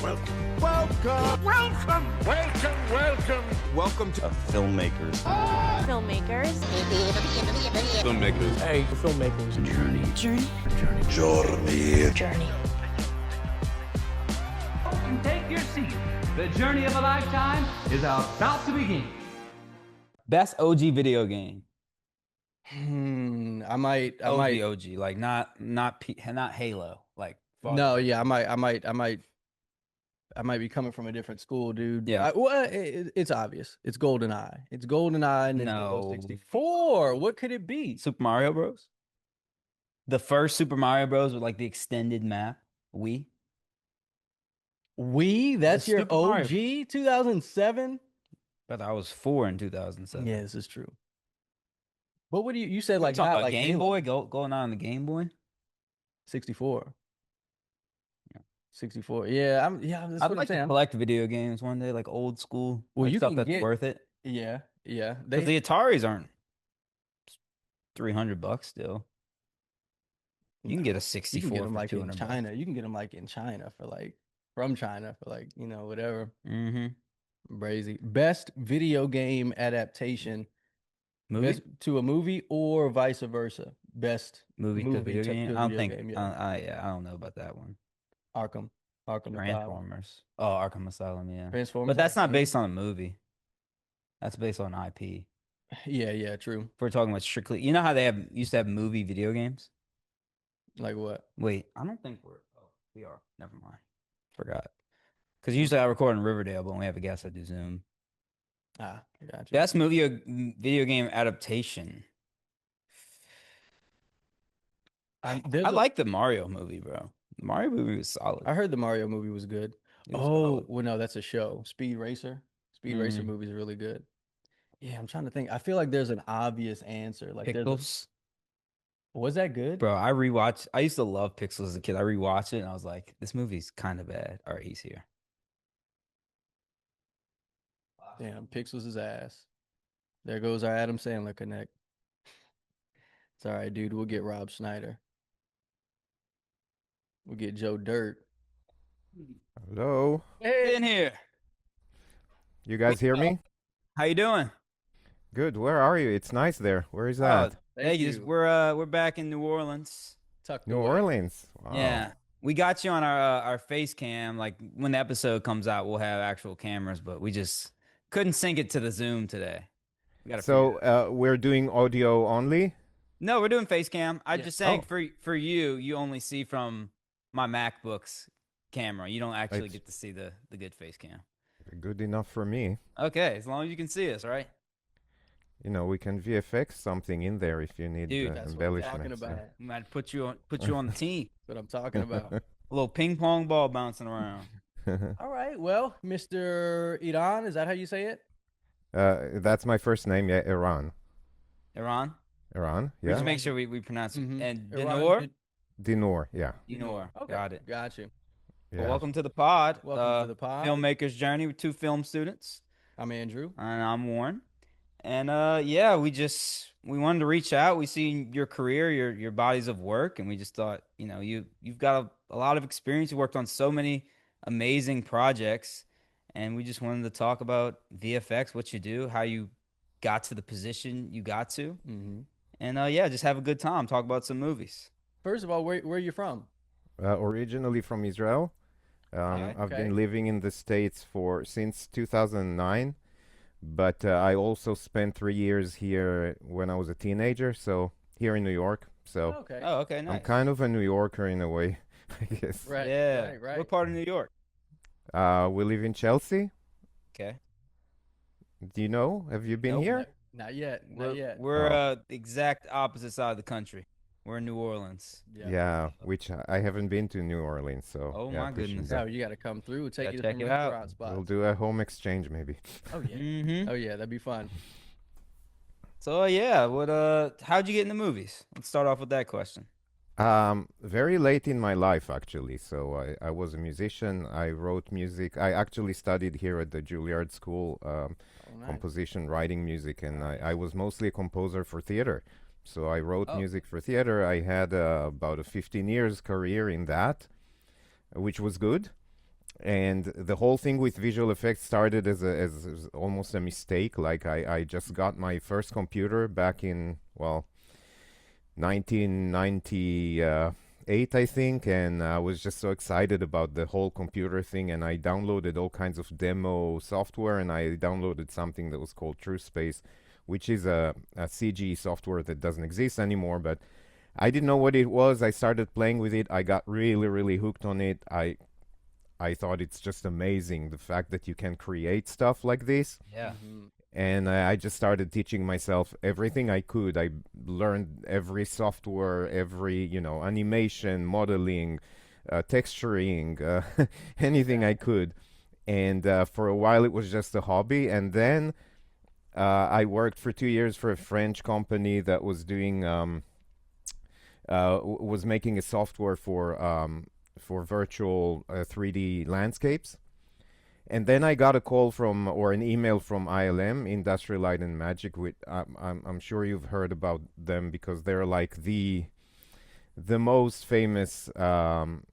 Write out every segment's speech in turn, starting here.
Welcome to Filmmakers. Filmmakers. Filmmakers. Hey, filmmakers. Journey. Take your seat. The journey of a lifetime is about to begin. Best OG video game. I might. OG, like not Halo. Like No, yeah, I might be coming from a different school, dude. Yeah. It's obvious. It's GoldenEye. It's GoldenEye and No. 64. What could it be? Super Mario Bros. The first Super Mario Bros. With like the extended map. Wii. That's your Super Mario. OG 2007? But I was 4 in 2007. Yeah, this is true. But what do you said like Talking not about like Game Halo. Boy going on the Game Boy. 64. Yeah. 64. Yeah, that's I'd what I'm like to saying. collect video games one day, like old school. Well, like you stuff can that's get- worth it. Yeah. Because the Ataris aren't $300 still. You can get a 64 you can get them for like in $200. China. You can get them like in China for like from China for like, whatever. Mm-hmm. Brazy. Best video game adaptation. Movie? Best to a movie or vice versa. Best Movie to video to game? I don't video think. game, yeah. I don't know about that one. Arkham Asylum. Transformers. Oh, Arkham Asylum, yeah. Transformers. But that's not based on a movie. That's based on IP. Yeah, true. If we're talking about strictly, you know how they used to have movie video games? Like what? Wait, I don't think we are. Never mind. Forgot. Because usually I record in Riverdale, but when we have a guest, I do Zoom. Ah, gotcha. Best video game adaptation. I like the Mario movie, bro. The Mario movie was solid. I heard the Mario movie was good. It was solid. Well, no, that's a show. Speed Racer. Speed Racer movie is really good. Yeah, I'm trying to think. I feel like there's an obvious answer. Like Pixels. Was that good? Bro, I used to love Pixels as a kid. I rewatched it and I was like, this movie's kind of bad. All right, he's here. Damn, Pixels is ass. There goes our Adam Sandler connect. It's all right, dude. We'll get Rob Schneider. We'll get Joe Dirt. Hello. Hey, in here. You guys hear me? How you doing? Good. Where are you? It's nice there. Where is that? Thank you. We're back in New Orleans. Tucked New away. Orleans. Wow. Yeah. We got you on our face cam. Like when the episode comes out, we'll have actual cameras, but we just couldn't sync it to the Zoom today. We gotta figure it out. So we're doing audio only? No, we're doing face cam. I Yeah. just saying for you only see from my MacBook's camera. You don't actually It's- get to see the good face cam. Good enough for me. Okay, as long as you can see us, right? You know, we can VFX something in there if you need Dude, That's what I'm talking embellishments. about. We might put you on the team. That's what I'm talking about. A little ping pong ball bouncing around. All right. Well, Mr. Eran, is that how you say it? That's my first name, yeah, Eran. Iran? Eran, Just yeah. make sure we pronounce it. Mhm. And Iran, Dinur? Dinur, yeah. Dinur. Okay. Got it. Got you. Yeah. Well, welcome to the pod. Welcome to the pod. Filmmaker's Journey with 2 film students. I'm Andrew. And I'm Warren. And yeah, we wanted to reach out. We see your career, your bodies of work, and we just thought, you've got a lot of experience. You worked on so many amazing projects, and we just wanted to talk about VFX, what you do, how you got to the position you got to, Mm-hmm. and yeah, just have a good time. Talk about some movies. First of all, where are you from? Originally from Israel. Okay. I've been living in the States since 2009, but I also spent 3 years here when I was a teenager, so here in New York. So Okay. Oh, okay, I'm nice. kind of a New Yorker in a way, I guess. Right. Yeah. Right. What part of New York? We live in Chelsea. Okay. Do you know? Have you been Nope. here? Not yet. Not yet. We're Oh. the exact opposite side of the country. We're in New Orleans. Yeah, which I haven't been to New Orleans, so Oh yeah, my pushing goodness. back. No, you got to come through. We'll take Gotta you to check some it out. restaurant spots. We'll do a home exchange maybe. Oh yeah. Mm-hmm. Oh yeah, that'd be fun. So yeah, how'd you get into movies? Let's start off with that question. Very late in my life, actually. So I was a musician. I wrote music. I actually studied here at the Juilliard School, Nice. composition, writing music, and I was mostly a composer for theater. So I wrote Oh. music for theater. I had about a 15 years career in that, which was good. And the whole thing with visual effects started as almost a mistake. Like I just got my first computer back in, well, 1998, I think, and I was just so excited about the whole computer thing, and I downloaded all kinds of demo software, and I downloaded something that was called TrueSpace, which is a CG software that doesn't exist anymore, but I didn't know what it was. I started playing with it. I got really, really hooked on it. I thought it's just amazing, the fact that you can create stuff like this. Yeah. And I just started teaching myself everything I could. I learned every software, every, animation, modeling, texturing, anything I could. And for a while, it was just a hobby. And then I worked for 2 years for a French company that was doing, was making a software for virtual 3D landscapes. And then I got a call or an email from ILM, Industrial Light and Magic. I'm sure you've heard about them because they're like the most famous and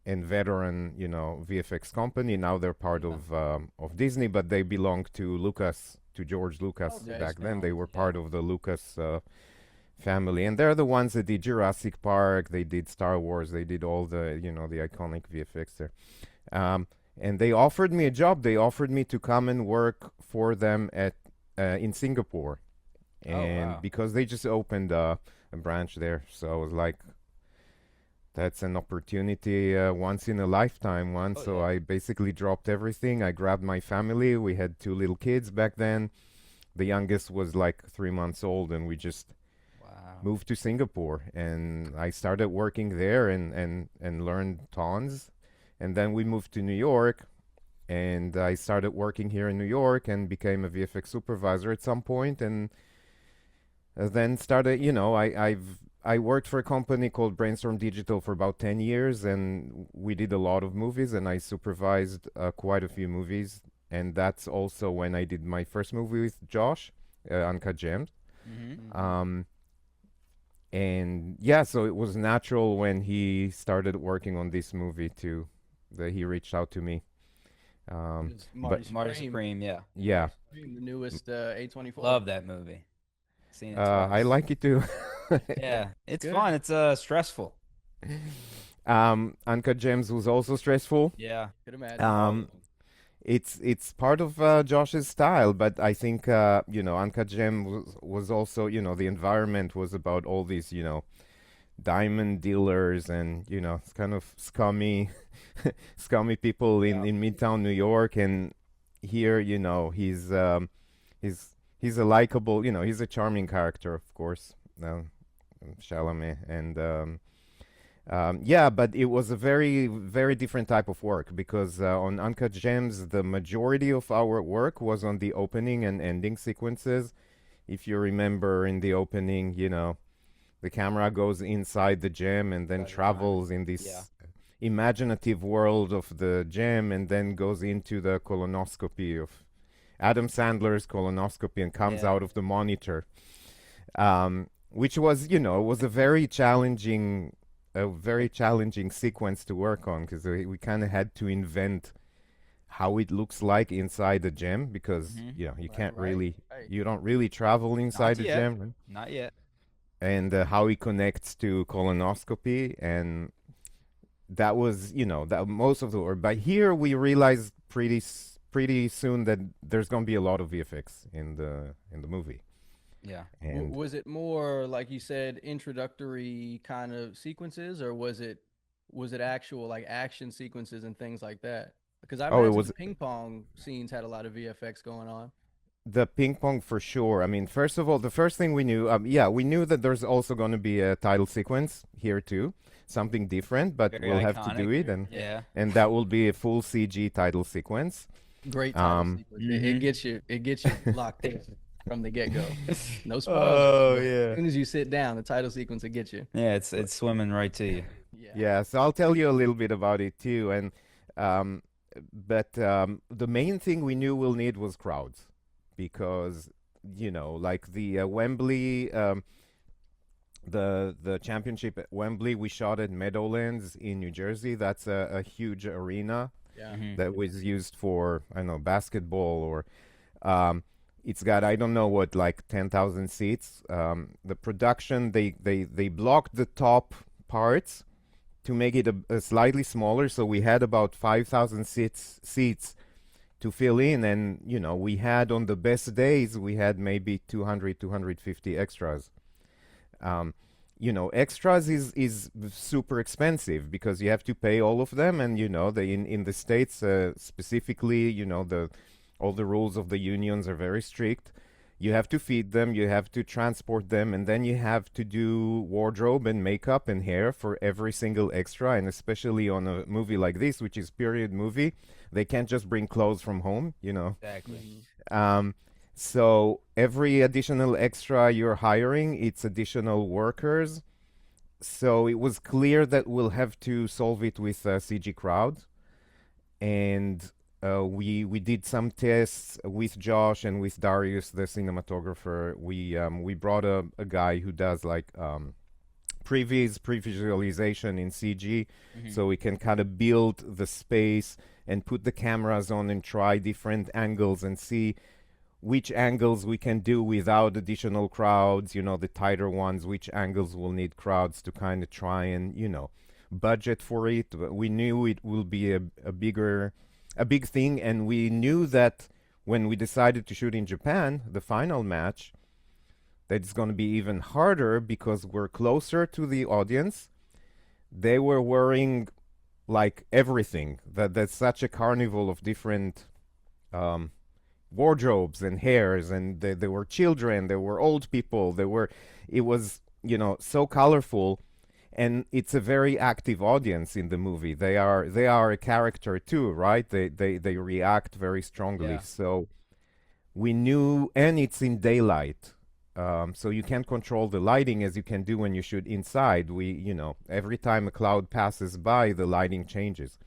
veteran, VFX company. Now they're part of Disney, but they belong to George Lucas back then. They were part of the Lucas family, and they're the ones that did Jurassic Park. They did Star Wars. They did all the the iconic VFX there. And they offered me a job. They offered me to come and work for them in Singapore, and because they just opened a branch there, so I was like, that's an opportunity once in a lifetime one. So I basically dropped everything. I grabbed my family. We had 2 little kids back then. The youngest was like 3 months old, and we just moved to Singapore, and I started working there and learned tons. And then we moved to New York, and I started working here in New York and became a VFX supervisor at some point, and then started, I worked for a company called Brainstorm Digital for about 10 years, and we did a lot of movies, and I supervised quite a few movies. And that's also when I did my first movie with Josh, Uncut Gems. And yeah, so it was natural when he started working on this movie too, that he reached out to me. Marty Supreme, yeah. Yeah. The newest A24. Love that movie. Seen it I twice. like it too. Yeah, it's fun. It's stressful. Uncut Gems was also stressful. Yeah. Could imagine. It's part of Josh's style, but I think Uncut Gem was also, the environment was about all these, diamond dealers and it's kind of scummy people in Midtown New York. And here, he's a likable, he's a charming character, of course, Chalamet. And yeah, but it was a very, very different type of work because on Uncut Gems, the majority of our work was on the opening and ending sequences. If you remember in the opening, the camera goes inside the gem and then travels in this imaginative world of the gem and then goes into the colonoscopy of Adam Sandler's colonoscopy and comes out of the monitor, which was, was a very challenging sequence to work on because we kind of had to invent how it looks like inside the gem because you can't really you don't really travel inside the gem, right? Not yet. And how it connects to colonoscopy, and that was that most of the work. But here we realized pretty soon that there's going to be a lot of VFX in the movie. Yeah. And was it more like you said introductory kind of sequences, or was it actual like action sequences and things like that? Because I imagine the ping pong scenes had a lot of VFX going on. The ping pong for sure. I mean, first of all, the first thing we knew, we knew that there's also going to be a title sequence here too, something different, but Very we'll iconic. have to do it, and Yeah. and that will be a full CG title sequence. Great title sequence. It gets you locked in from the get go. No spoilers. Oh, yeah. As soon as you sit down, the title sequence will get you. Yeah, it's swimming right to you. Yeah, so I'll tell you a little bit about it too, and but the main thing we knew we'll need was crowds, because like the Wembley, the championship at Wembley, we shot at Meadowlands in New Jersey. That's a huge arena, Yeah. that was used for, I don't know, basketball, or it's got, I don't know what, like 10,000 seats. The production, they blocked the top parts to make it a slightly smaller, so we had about 5,000 seats to fill in, and we had, on the best days, we had maybe 250 extras. Extras is super expensive because you have to pay all of them, and in the States, specifically, all the rules of the unions are very strict. You have to feed them, you have to transport them, and then you have to do wardrobe and makeup and hair for every single extra. And especially on a movie like this, which is period movie, they can't just bring clothes from home, Exactly. So every additional extra you're hiring, it's additional workers. So it was clear that we'll have to solve it with CG crowd. And we did some tests with Josh and with Darius, the cinematographer. We brought a guy who does like pre-visualization in CG, so we can kind of build the space and put the cameras on and try different angles and see which angles we can do without additional crowds, the tighter ones, which angles will need crowds to kind of try and, budget for it. But we knew it will be a big thing, and we knew that when we decided to shoot in Japan, the final match, that it's going to be even harder because we're closer to the audience. They were wearing like everything. That's such a carnival of different wardrobes and hairs, and there were children, there were old people, it was so colorful. And it's a very active audience in the movie. They are a character too, right? They react very strongly. Yeah. So we knew, and it's in daylight, so you can't control the lighting as you can do when you shoot inside. Every time a cloud passes by, the lighting changes.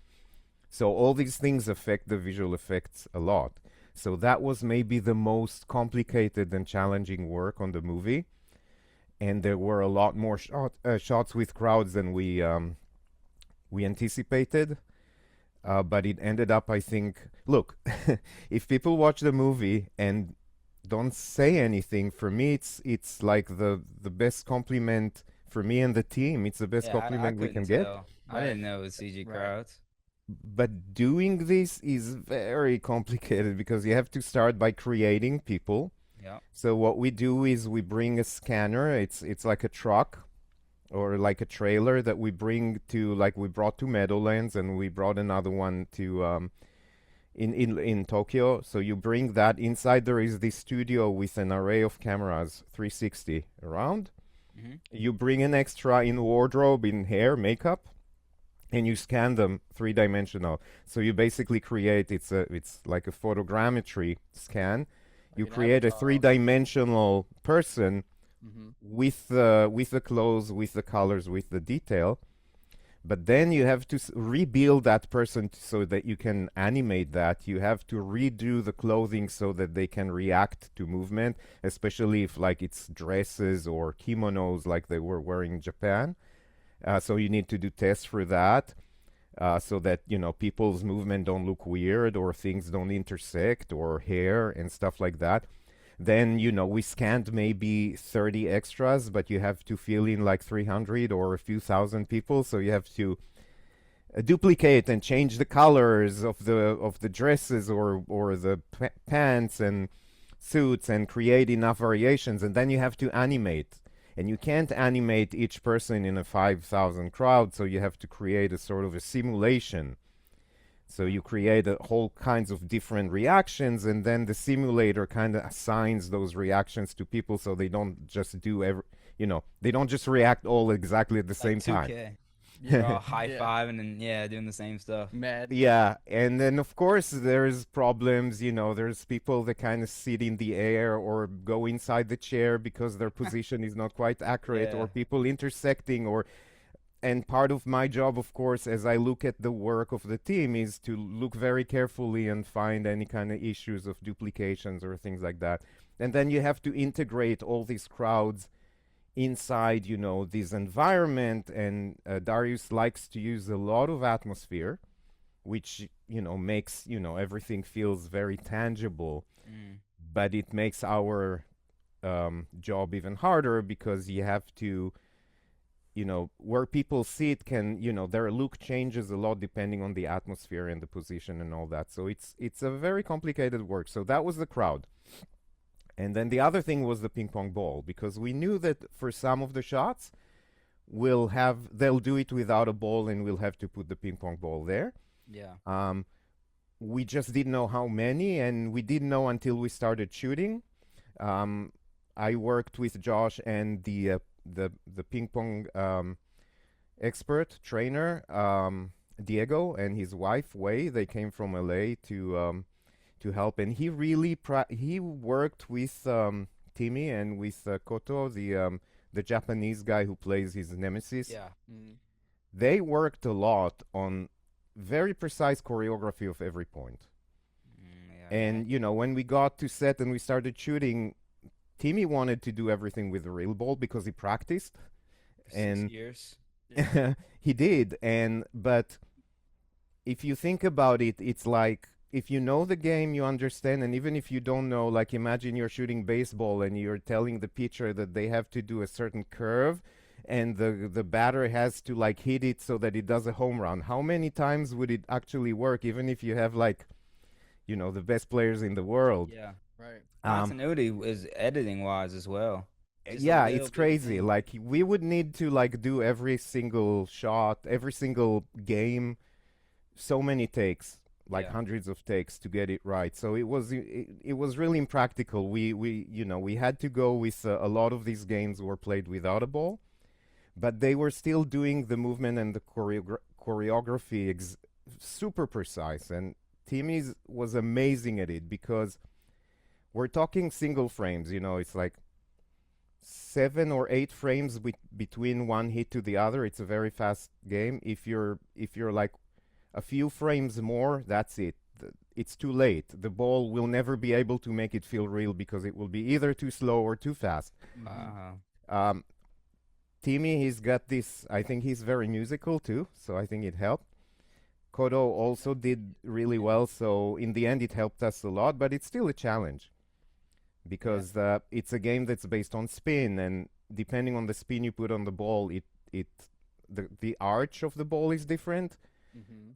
So all these things affect the visual effects a lot. So that was maybe the most complicated and challenging work on the movie. And there were a lot more shots with crowds than we anticipated. But it ended up, I think, look, if people watch the movie and don't say anything, for me, it's like the best compliment for me and the team. It's the best compliment we can get. I didn't know it was CG crowds. But doing this is very complicated because you have to start by creating people. Yeah. So what we do is we bring a scanner. It's like a truck or like a trailer that we bring to, like we brought to Meadowlands, and we brought another one to in Tokyo. So you bring that inside. There is this studio with an array of cameras, 360 around. You bring an extra in wardrobe, in hair, makeup, and you scan them 3-dimensional. So you basically create, it's like a photogrammetry scan. You create a 3-dimensional person with the clothes, with the colors, with the detail. But then you have to rebuild that person so that you can animate that. You have to redo the clothing so that they can react to movement, especially if like it's dresses or kimonos like they were wearing in Japan. So you need to do tests for that. So that people's movement don't look weird or things don't intersect or hair and stuff like that. Then we scanned maybe 30 extras, but you have to fill in like 300 or a few thousand people, so you have to duplicate and change the colors of the dresses or the pants and suits and create enough variations, and then you have to animate. And you can't animate each person in a 5,000 crowd, so you have to create a sort of a simulation. So you create a whole kinds of different reactions, and then the simulator kind of assigns those reactions to people, so they don't just do they don't just react all exactly at the same time. 2K. You're all high-fiving and doing the same stuff. Mad. Yeah, and then of course there's problems, there's people that kind of sit in the air or go inside the chair because their position is not quite accurate, or people intersecting, and part of my job, of course, as I look at the work of the team, is to look very carefully and find any kind of issues of duplications or things like that. And then you have to integrate all these crowds inside, this environment. And Darius likes to use a lot of atmosphere, which makes everything feels very tangible. Mm. But it makes our job even harder because you have to, where people see it can, their look changes a lot depending on the atmosphere and the position and all that. So it's a very complicated work. So that was the crowd. And then the other thing was the ping pong ball, because we knew that for some of the shots, they'll do it without a ball and we'll have to put the ping pong ball there. Yeah. We just didn't know how many, and we didn't know until we started shooting. I worked with Josh and the ping pong expert trainer, Diego, and his wife Wei. They came from LA to help, and he really he worked with Timmy and with Koto, the Japanese guy who plays his nemesis. Yeah. They worked a lot on very precise choreography of every point. Yeah. And when we got to set and we started shooting, Timmy wanted to do everything with the real ball because he practiced. For and 6 years. He did. But if you think about it, it's like, if you know the game, you understand. And even if you don't know, like, imagine you're shooting baseball and you're telling the pitcher that they have to do a certain curve, and the batter has to like hit it so that it does a home run. How many times would it actually work, even if you have like, the best players in the world? Yeah. Right. Continuity is editing wise as well. Just a Yeah, little it's bit crazy. thing. Like, we would need to like do every single shot, every single game, so many takes, like Yeah. hundreds of takes to get it right. So it was really impractical. We had to go with a lot of these games were played without a ball, but they were still doing the movement and the choreography super precise. And Timmy's was amazing at it, because we're talking single frames. It's like 7 or 8 frames between one hit to the other. It's a very fast game. If you're like a few frames more, that's it. It's too late. The ball will never be able to make it feel real, because it will be either too slow or too fast. Timmy, he's got this, I think he's very musical too, so I think it helped. Kodo also did really well, so in the end it helped us a lot, but it's still a challenge, because it's a game that's based on spin, and depending on the spin you put on the ball, the arch of the ball is different.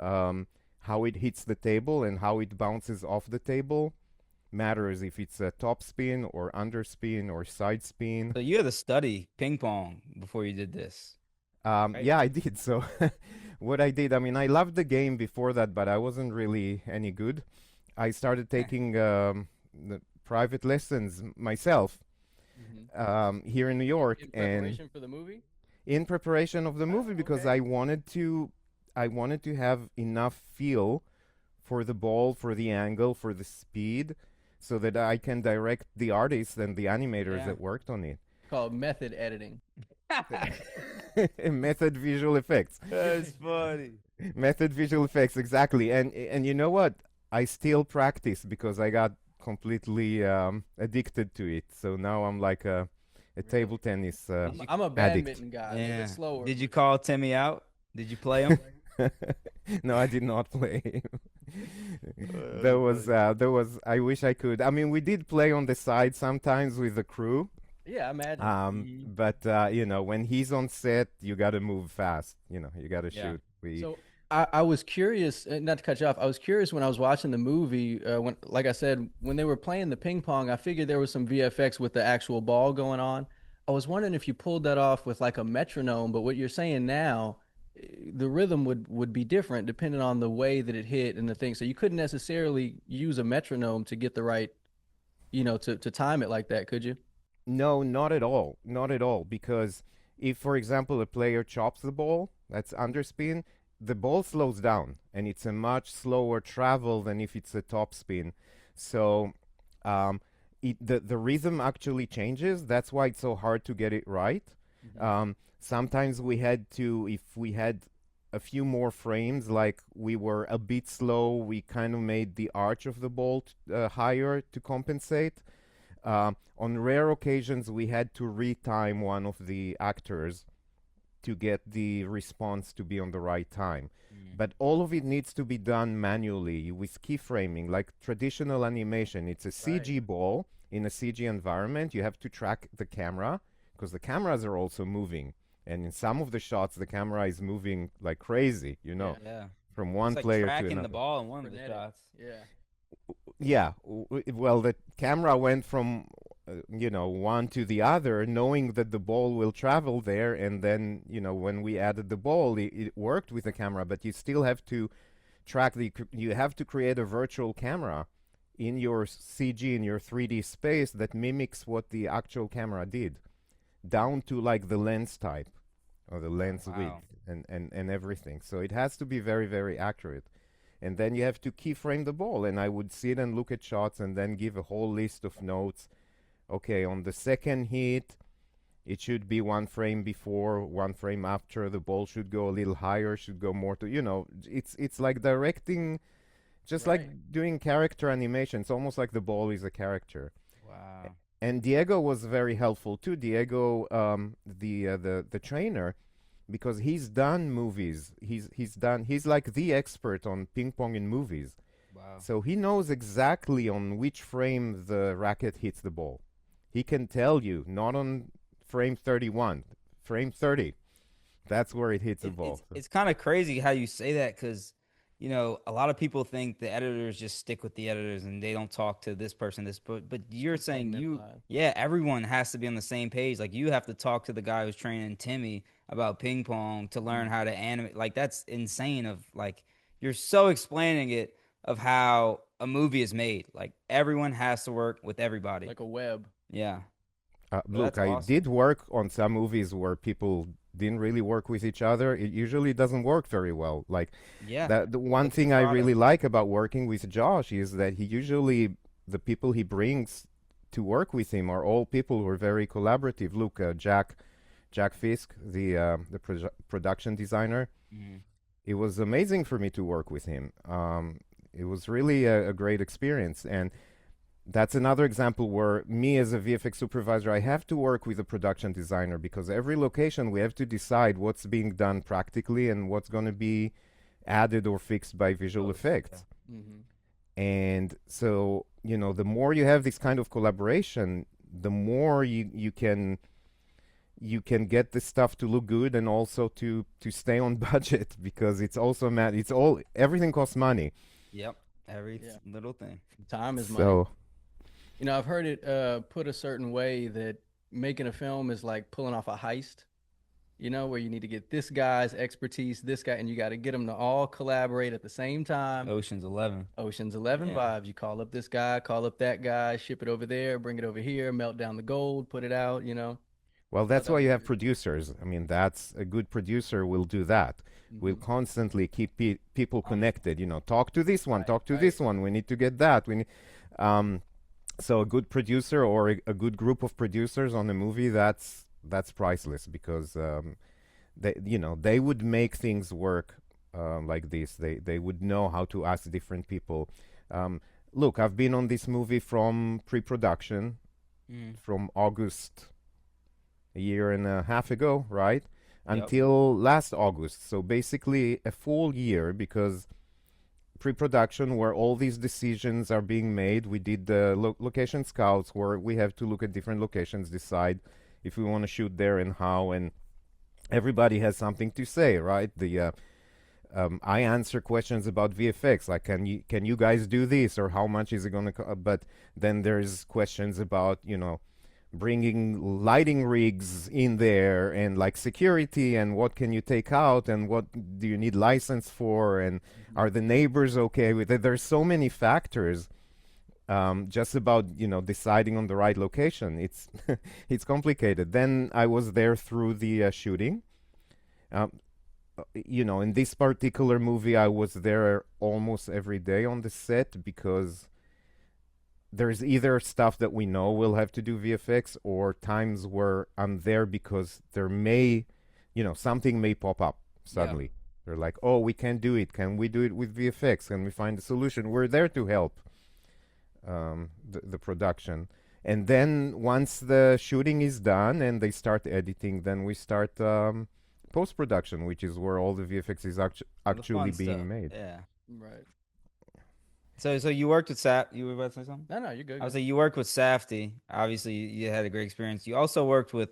How it hits the table and how it bounces off the table matters, if it's a top spin or under spin or side spin. So you had to study ping pong before you did this. Right? Yeah, I did. So what I did, I mean, I loved the game before that, but I wasn't really any good. I started taking the private lessons myself here in New York. In preparation for the movie? In preparation of the movie, because I wanted to have enough feel for the ball, for the angle, for the speed, so that I can direct the artists and the animators that worked on it. Called method editing. Method visual effects. That's funny. Method visual effects, exactly. And you know what? I still practice, because I got completely addicted to it. So now I'm like a table tennis I'm a addict. badminton guy. Yeah. It's slower. Did you call Timmy out? Did you play him? No, I did not play. There was. I wish I could. I mean, we did play on the side sometimes with the crew. Yeah, I imagine. But when he's on set, you got to move fast. You got to shoot. So I was curious, not to cut you off. I was curious when I was watching the movie. When, like I said, when they were playing the ping pong, I figured there was some VFX with the actual ball going on. I was wondering if you pulled that off with like a metronome. But what you're saying now, the rhythm would be different depending on the way that it hit and the thing. So you couldn't necessarily use a metronome to get the right, to time it like that, could you? No, not at all. Not at all. Because if, for example, a player chops the ball, that's underspin, the ball slows down, and it's a much slower travel than if it's a top spin. So the rhythm actually changes. That's why it's so hard to get it right. Sometimes we had to, if we had a few more frames, like we were a bit slow, we kind of made the arch of the ball higher to compensate. On rare occasions, we had to retime one of the actors to get the response to be on the right time. But all of it needs to be done manually with keyframing, like traditional animation. It's a CG ball in a CG environment. You have to track the camera because the cameras are also moving. And in some of the shots, the camera is moving like crazy, Yeah. from one It's like player to tracking another. the ball in one of the shots. Yeah. Yeah. Well, the camera went from, one to the other, knowing that the ball will travel there. And then, when we added the ball, it worked with the camera, but you still have to track you have to create a virtual camera in your CG, in your 3D space that mimics what the actual camera did, down to like the lens type or the lens width and everything. So it has to be very, very accurate. And then you have to keyframe the ball. And I would sit and look at shots and then give a whole list of notes. Okay, on the second hit, it should be 1 frame before, 1 frame after. The ball should go a little higher, should go more to, it's like directing, just like doing character animation. It's almost like the ball is a character. Wow. And Diego was very helpful too. Diego, the trainer, because he's done movies. He's like the expert on ping pong in movies. Wow. So he knows exactly on which frame the racket hits the ball. He can tell you, not on frame 31, frame 30. That's where it hits the ball. It's kind of crazy how you say that because, a lot of people think the editors just stick with the editors and they don't talk to this person, but you're saying everyone has to be on the same page. Like you have to talk to the guy who's training Timmy about ping pong to learn how to animate. Like that's insane you're so explaining it of how a movie is made. Like everyone has to work with everybody. Like a web. Yeah. Look, I did work on some movies where people didn't really work with each other. It usually doesn't work very well. The one thing I really like about working with Josh is that the people he brings to work with him are all people who are very collaborative. Look, Jack Fisk, the production designer. It was amazing for me to work with him. It was really a great experience. And that's another example where me as a VFX supervisor, I have to work with a production designer because every location we have to decide what's being done practically and what's going to be added or fixed by visual effects. And so, the more you have this kind of collaboration, the more you can get this stuff to look good and also to stay on budget because it's also everything costs money. Yep. Every little thing. Time is money. I've heard it put a certain way that making a film is like pulling off a heist, where you need to get this guy's expertise, this guy, and you got to get them to all collaborate at the same time. Ocean's 11 vibes. You call up this guy, call up that guy, ship it over there, bring it over here, melt down the gold, put it out, Well, that's why you have producers. I mean, that's a good producer will do that. Will constantly keep people connected. Talk to this one, talk to this one. We need to get that. So a good producer or a good group of producers on a movie, that's priceless because they would make things work like this. They would know how to ask different people. Look, I've been on this movie from pre-production, from August a year and a half ago, right? Until last August. So basically a full year because pre-production where all these decisions are being made. We did the location scouts where we have to look at different locations, decide if we want to shoot there and how, and everybody has something to say, right? I answer questions about VFX, like can you guys do this or how much is it going to but then there's questions about, bringing lighting rigs in there and like security and what can you take out and what do you need license for and are the neighbors okay with it. There's so many factors just about deciding on the right location. It's complicated. Then I was there through the shooting. In this particular movie I was there almost every day on the set because there's either stuff that we know we'll have to do VFX or times where I'm there because there may, something may pop up suddenly. Yeah. They're like, oh, we can't do it. Can we do it with VFX? Can we find a solution? We're there to help the production. And then once the shooting is done and they start editing, then we start post-production, which is where all the VFX is actually being stuff. made. Yeah. Right. So you worked with Saf. You were about to say something? No, you're good. I would say you worked with Safdie. Obviously, you had a great experience. You also worked with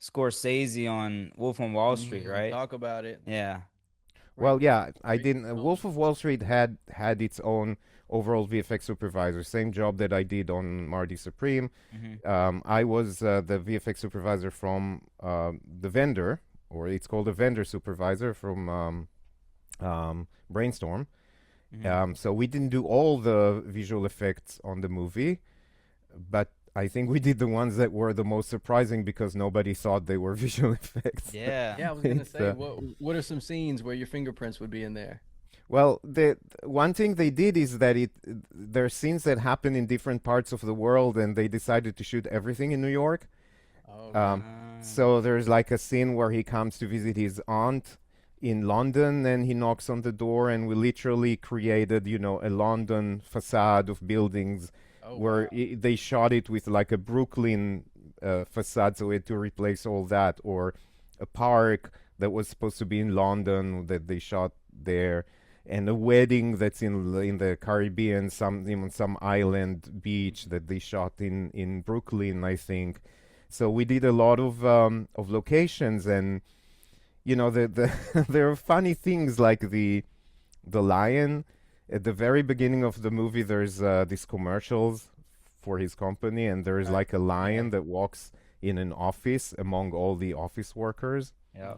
Scorsese on Wolf on Wall Street, right? Talk about it. Yeah. Well, yeah, I didn't. Wolf of Wall Street had its own overall VFX supervisor, same job that I did on Marty Supreme. I was the VFX supervisor from the vendor, or it's called a vendor supervisor from Brainstorm. So we didn't do all the visual effects on the movie, but I think we did the ones that were the most surprising because nobody thought they were visual effects. Yeah. Yeah, I was gonna say, what are some scenes where your fingerprints would be in there? Well, the one thing they did is that there are scenes that happen in different parts of the world, and they decided to shoot everything in New York. So there's like a scene where he comes to visit his aunt in London, and he knocks on the door, and we literally created, a London facade of buildings where they shot it with like a Brooklyn facade, so we had to replace all that, or a park that was supposed to be in London that they shot there, and a wedding that's in the Caribbean, some island beach that they shot in Brooklyn, I think. So we did a lot of locations, and there are funny things like the lion. At the very beginning of the movie, there's these commercials for his company, and there's like a lion that walks in an office among all the office workers. Yeah.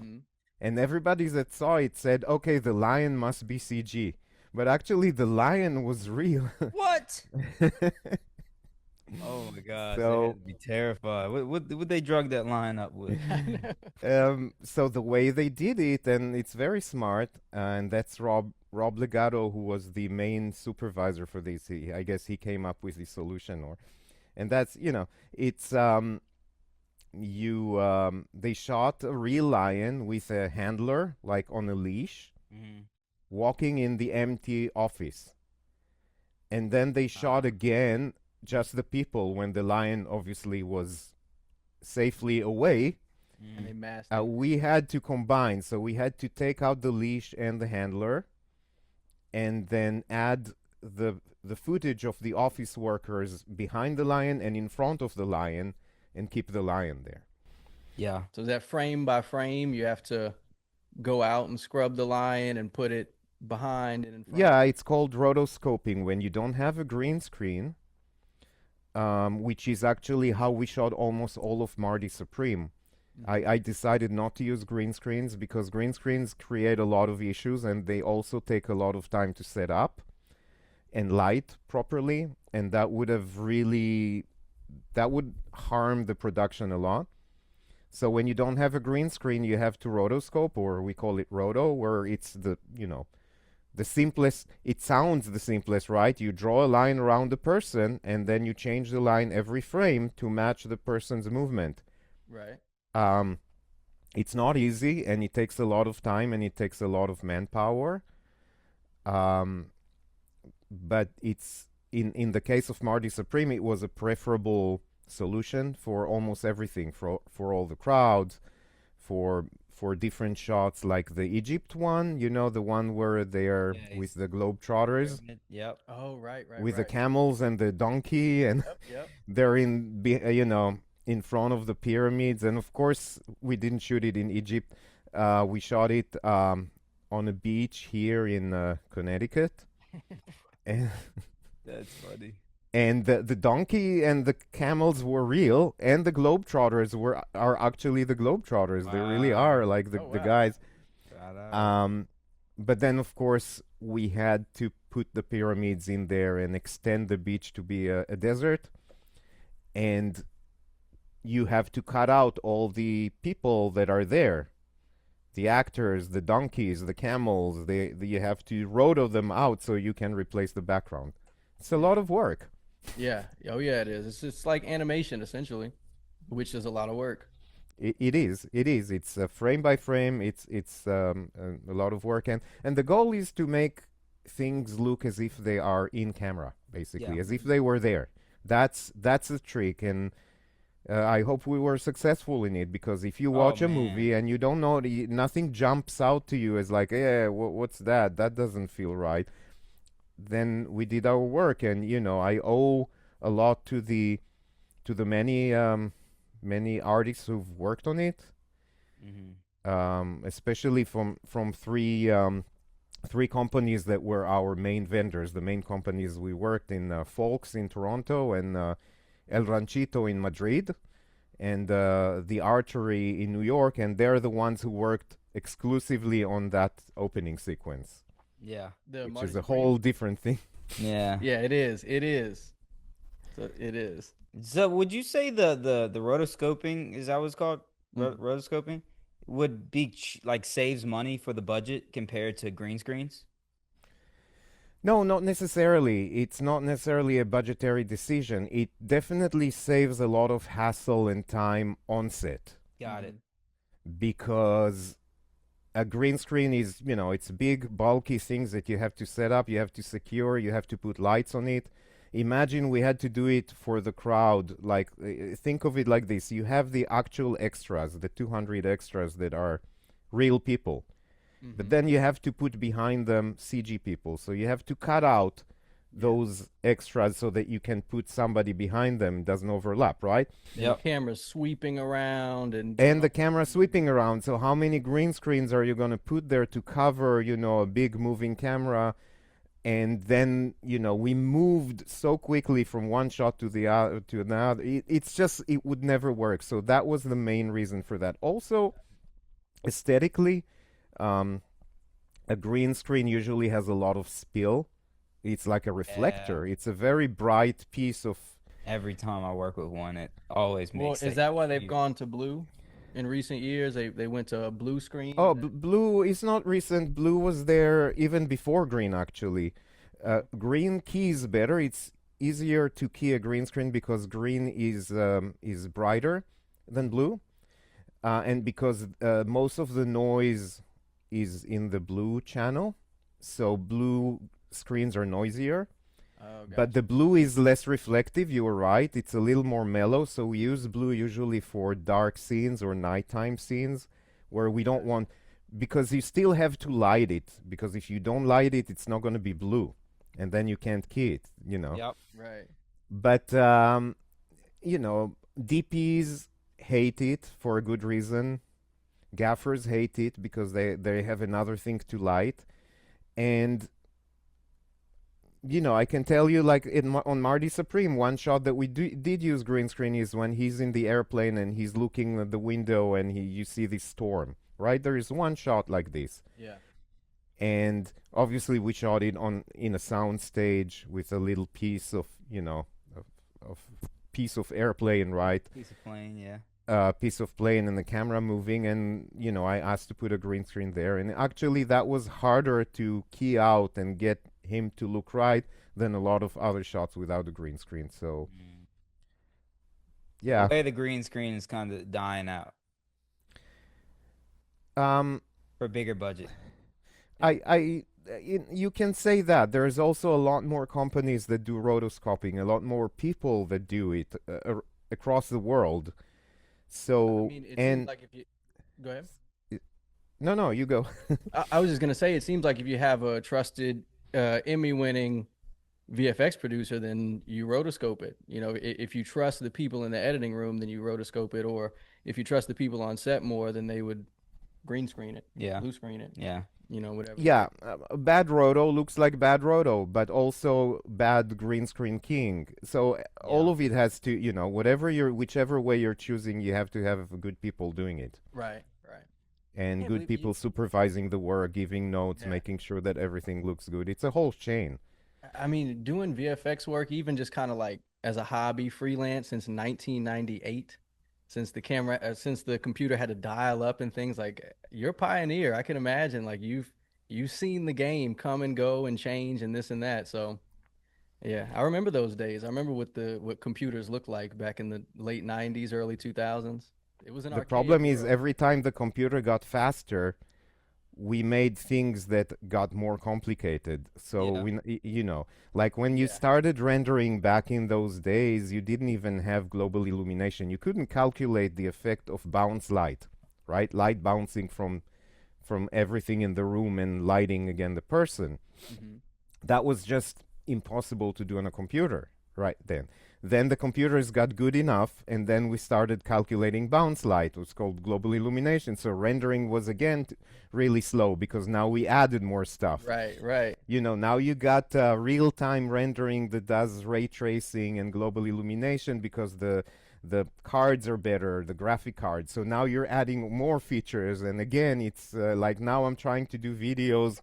And everybody that saw it said, okay, the lion must be CG. But actually, the lion was real. What? Oh my God! So I'd be terrified. What would they drug that lion up with? so the way they did it, and it's very smart, and that's Rob Legato, who was the main supervisor for this. I guess he came up with the solution, and that's it's they shot a real lion with a handler, like on a leash, walking in the empty office, and then they shot again just the people when the lion obviously was safely away. And they masked we had to combine, so we had to take out the leash and the handler, and then add the footage of the office workers behind the lion and in front of the lion, and keep the lion there. Yeah. So is that frame by frame? You have to go out and scrub the lion and put it behind and in front. Yeah, it's called rotoscoping when you don't have a green screen. Which is actually how we shot almost all of Marty Supreme. I decided not to use green screens because green screens create a lot of issues, and they also take a lot of time to set up and light properly, and that would harm the production a lot. So when you don't have a green screen, you have to rotoscope, or we call it roto, where it's the simplest. It sounds the simplest, right? You draw a line around the person, and then you change the line every frame to match the person's movement. Right. It's not easy, and it takes a lot of time, and it takes a lot of manpower. But it's in the case of Marty Supreme, it was a preferable solution for almost everything, for all the crowds, for different shots, like the Egypt one, the one where they are with the Globetrotters. Yep. Oh, right. With the camels and the donkey, and Yep. they're in front of the pyramids. And of course, we didn't shoot it in Egypt. We shot it on a beach here in Connecticut. And That's funny. And the donkey and the camels were real, and the Globetrotters are actually the Globetrotters. Wow. They really are, like the guys. But then, of course, we had to put the pyramids in there and extend the beach to be a desert. And you have to cut out all the people that are there. The actors, the donkeys, the camels, you have to roto them out so you can replace the background. It's a lot of work. Yeah. Oh, yeah, it is. It's like animation, essentially, which is a lot of work. It is. It's frame by frame. It's a lot of work. And the goal is to make things look as if they are in camera, basically, as if they were there. That's the trick. And I hope we were successful in it, because if you Oh watch a man. movie and you don't know, nothing jumps out to you as like, yeah, what's that? That doesn't feel right. Then we did our work, and I owe a lot to the many artists who've worked on it, especially from three companies that were our main vendors. The main companies we worked in, Folks in Toronto, and El Ranchito in Madrid, and the Archery in New York, and they're the ones who worked exclusively on that opening sequence, Yeah. which Marty is a Supreme. whole different thing. Yeah. Yeah, it is. It is. So it is. So would you say the rotoscoping, is that what it's called? Rotoscoping would be like saves money for the budget compared to green screens? No, not necessarily. It's not necessarily a budgetary decision. It definitely saves a lot of hassle and time on set, Got it. because a green screen is, it's big, bulky things that you have to set up, you have to secure, you have to put lights on it. Imagine we had to do it for the crowd. Like, think of it like this. You have the actual extras, the 200 extras that are real people. But then you have to put behind them CG people. So you have to cut out those extras so that you can put somebody behind them. It doesn't overlap, right? The camera's sweeping around and the camera sweeping around. So how many green screens are you going to put there to cover, a big moving camera? And then, we moved so quickly from one shot to the other to another. It's just, it would never work. So that was the main reason for that. Also, aesthetically, a green screen usually has a lot of spill. It's like a reflector. It's a very bright piece of. Every time I work with one, it always makes. Well, is that why they've gone to blue in recent years? They went to a blue screen. Oh, blue is not recent. Blue was there even before green, actually. Green keys better. It's easier to key a green screen because green is brighter than blue, and because most of the noise is in the blue channel, so blue screens are noisier. Oh, gotcha. But the blue is less reflective. You were right. It's a little more mellow. So we use blue usually for dark scenes or nighttime scenes where we don't want, because you still have to light it. Because if you don't light it, it's not going to be blue, and then you can't key it. Yep. Right. But DPs hate it for a good reason. Gaffers hate it because they have another thing to light, and I can tell you, like on Marty Supreme, one shot that we did use green screen is when he's in the airplane and he's looking at the window and you see this storm, right? There is one shot like this. Yeah. And obviously we shot it in a sound stage with a little piece of, of piece of airplane, right? Piece of plane, yeah. Piece of plane and the camera moving, and I asked to put a green screen there, and actually that was harder to key out and get him to look right than a lot of other shots without a green screen. So yeah, The way the green screen is kind of dying out for bigger budget. you can say that. There's also a lot more companies that do rotoscoping, a lot more people that do it across the world. So, I mean, it and seems like if you go ahead. no, you go. I was just gonna say, it seems like if you have a trusted Emmy-winning VFX producer, then you rotoscope it. If you trust the people in the editing room, then you rotoscope it. Or if you trust the people on set more, then they would green screen it, blue screen it. Yeah. Whatever. Yeah, bad roto looks like bad roto, but also bad green screen king. So all of it has to, whichever way you're choosing, you have to have good people doing it. Right. And good people supervising the work, giving notes, making sure that everything looks good. It's a whole chain. I mean, doing VFX work, even just kind of like as a hobby, freelance since 1998, since the computer had to dial up and things, like, you're a pioneer. I can imagine, like, you've seen the game come and go and change and this and that. So yeah, I remember those days. I remember what computers looked like back in the late 90s, early 2000s. It was an The problem is every time the computer got faster, we made things that got more complicated. So you know, like when you started rendering back in those days, you didn't even have global illumination. You couldn't calculate the effect of bounce light, right? Light bouncing from everything in the room and lighting again the person. That was just impossible to do on a computer right then. Then the computers got good enough, and then we started calculating bounce light. It was called global illumination. So rendering was again really slow because now we added more stuff. Right. You know, now you got real-time rendering that does ray tracing and global illumination because the cards are better, the graphic cards. So now you're adding more features. And again, it's like now I'm trying to do videos,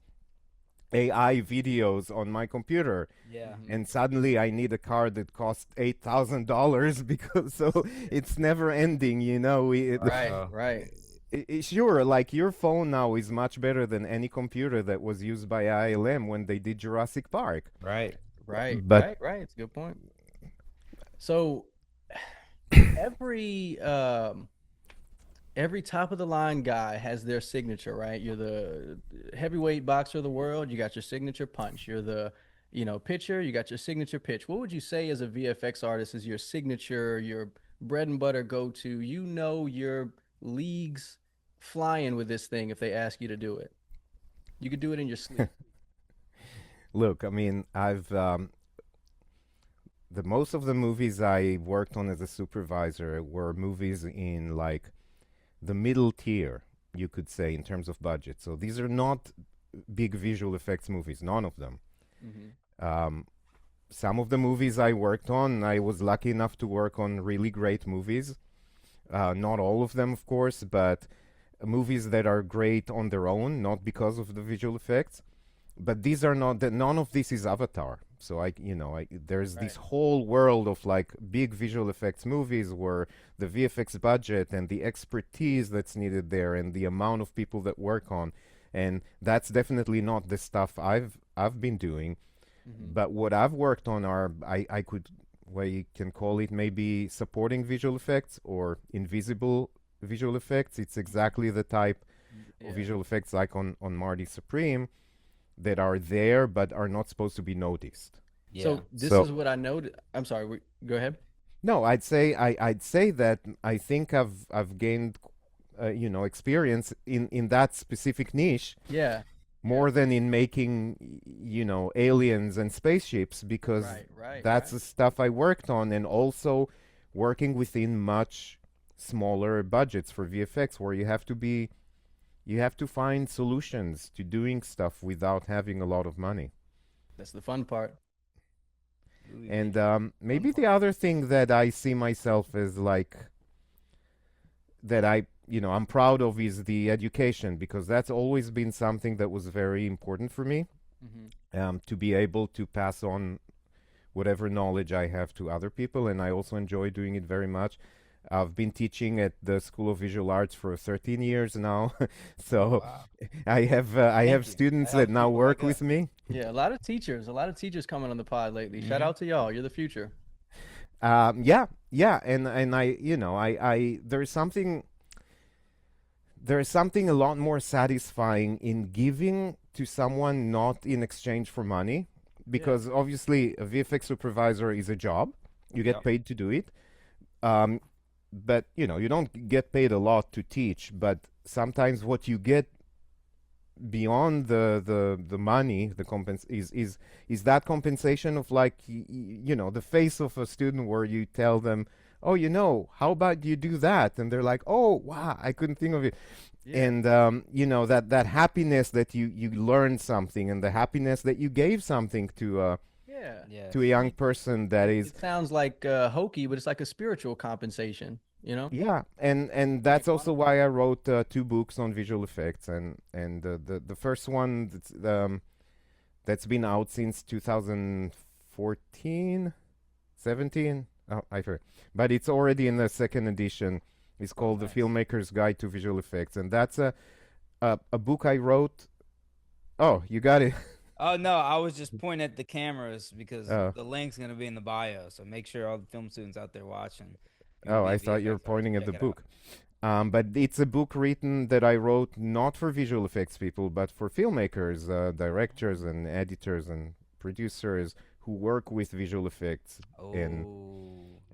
AI videos on my computer. Yeah. And suddenly I need a card that costs $8,000 because so it's never ending, you know. Right. Sure, like your phone now is much better than any computer that was used by ILM when they did Jurassic Park. Right. But It's a good point. So every top of the line guy has their signature, right? You're the heavyweight boxer of the world. You got your signature punch. You're the, pitcher. You got your signature pitch. What would you say as a VFX artist is your signature, your bread and butter go-to? Your leagues flying with this thing if they ask you to do it. You could do it in your sleep. Look, I mean, most of the movies I worked on as a supervisor were movies in like the middle tier, you could say, in terms of budget. So these are not big visual effects movies, none of them. Some of the movies I worked on, I was lucky enough to work on really great movies. Not all of them, of course, but movies that are great on their own, not because of the visual effects. But these are not, none of this is Avatar. So there's this whole world of like big visual effects movies where the VFX budget and the expertise that's needed there and the amount of people that work on, and that's definitely not the stuff I've been doing. But what I've worked on are you can call it maybe supporting visual effects or invisible visual effects. It's exactly the type of visual effects like on Marty Supreme that are there but are not supposed to be noticed. Yeah. So this is what I noticed. I'm sorry. Go ahead. No, I'd say that I think I've gained experience in that specific niche. Yeah. More than in making aliens and spaceships, because that's the stuff I worked on, and also working within much smaller budgets for VFX where you have to find solutions to doing stuff without having a lot of money. That's the fun part. And maybe the other thing that I see myself as like that I'm proud of is the education, because that's always been something that was very important for me, to be able to pass on whatever knowledge I have to other people, and I also enjoy doing it very much. I've been teaching at the School of Visual Arts for 13 years now, so I have students that now work with me. Yeah, a lot of teachers coming on the pod lately. Shout out to y'all. You're the future. Yeah, and I there's something a lot more satisfying in giving to someone, not in exchange for money, because obviously a VFX supervisor is a job. You get paid to do it. But you don't get paid a lot to teach, but sometimes what you get beyond the money, is that compensation of like the face of a student where you tell them, oh, how about you do that, and they're like, oh wow, I couldn't think of it. And that happiness that you learned something, and the happiness that you gave something to a young person that is. It sounds like hokey, but it's like a spiritual compensation. Yeah, and that's also why I wrote 2 books on visual effects, and the first one that's been out since 2014, 17. Oh, I forget, but it's already in the 2nd edition. It's called The Filmmaker's Guide to Visual Effects, and that's a book I wrote. Oh, you got it. Oh no, I was just pointing at the cameras because the link's gonna be in the bio. So make sure all the film students out there watching. Oh, I thought you were pointing at the book. But it's a book written that I wrote not for visual effects people, but for filmmakers, directors, and editors and producers who work with visual effects. That's And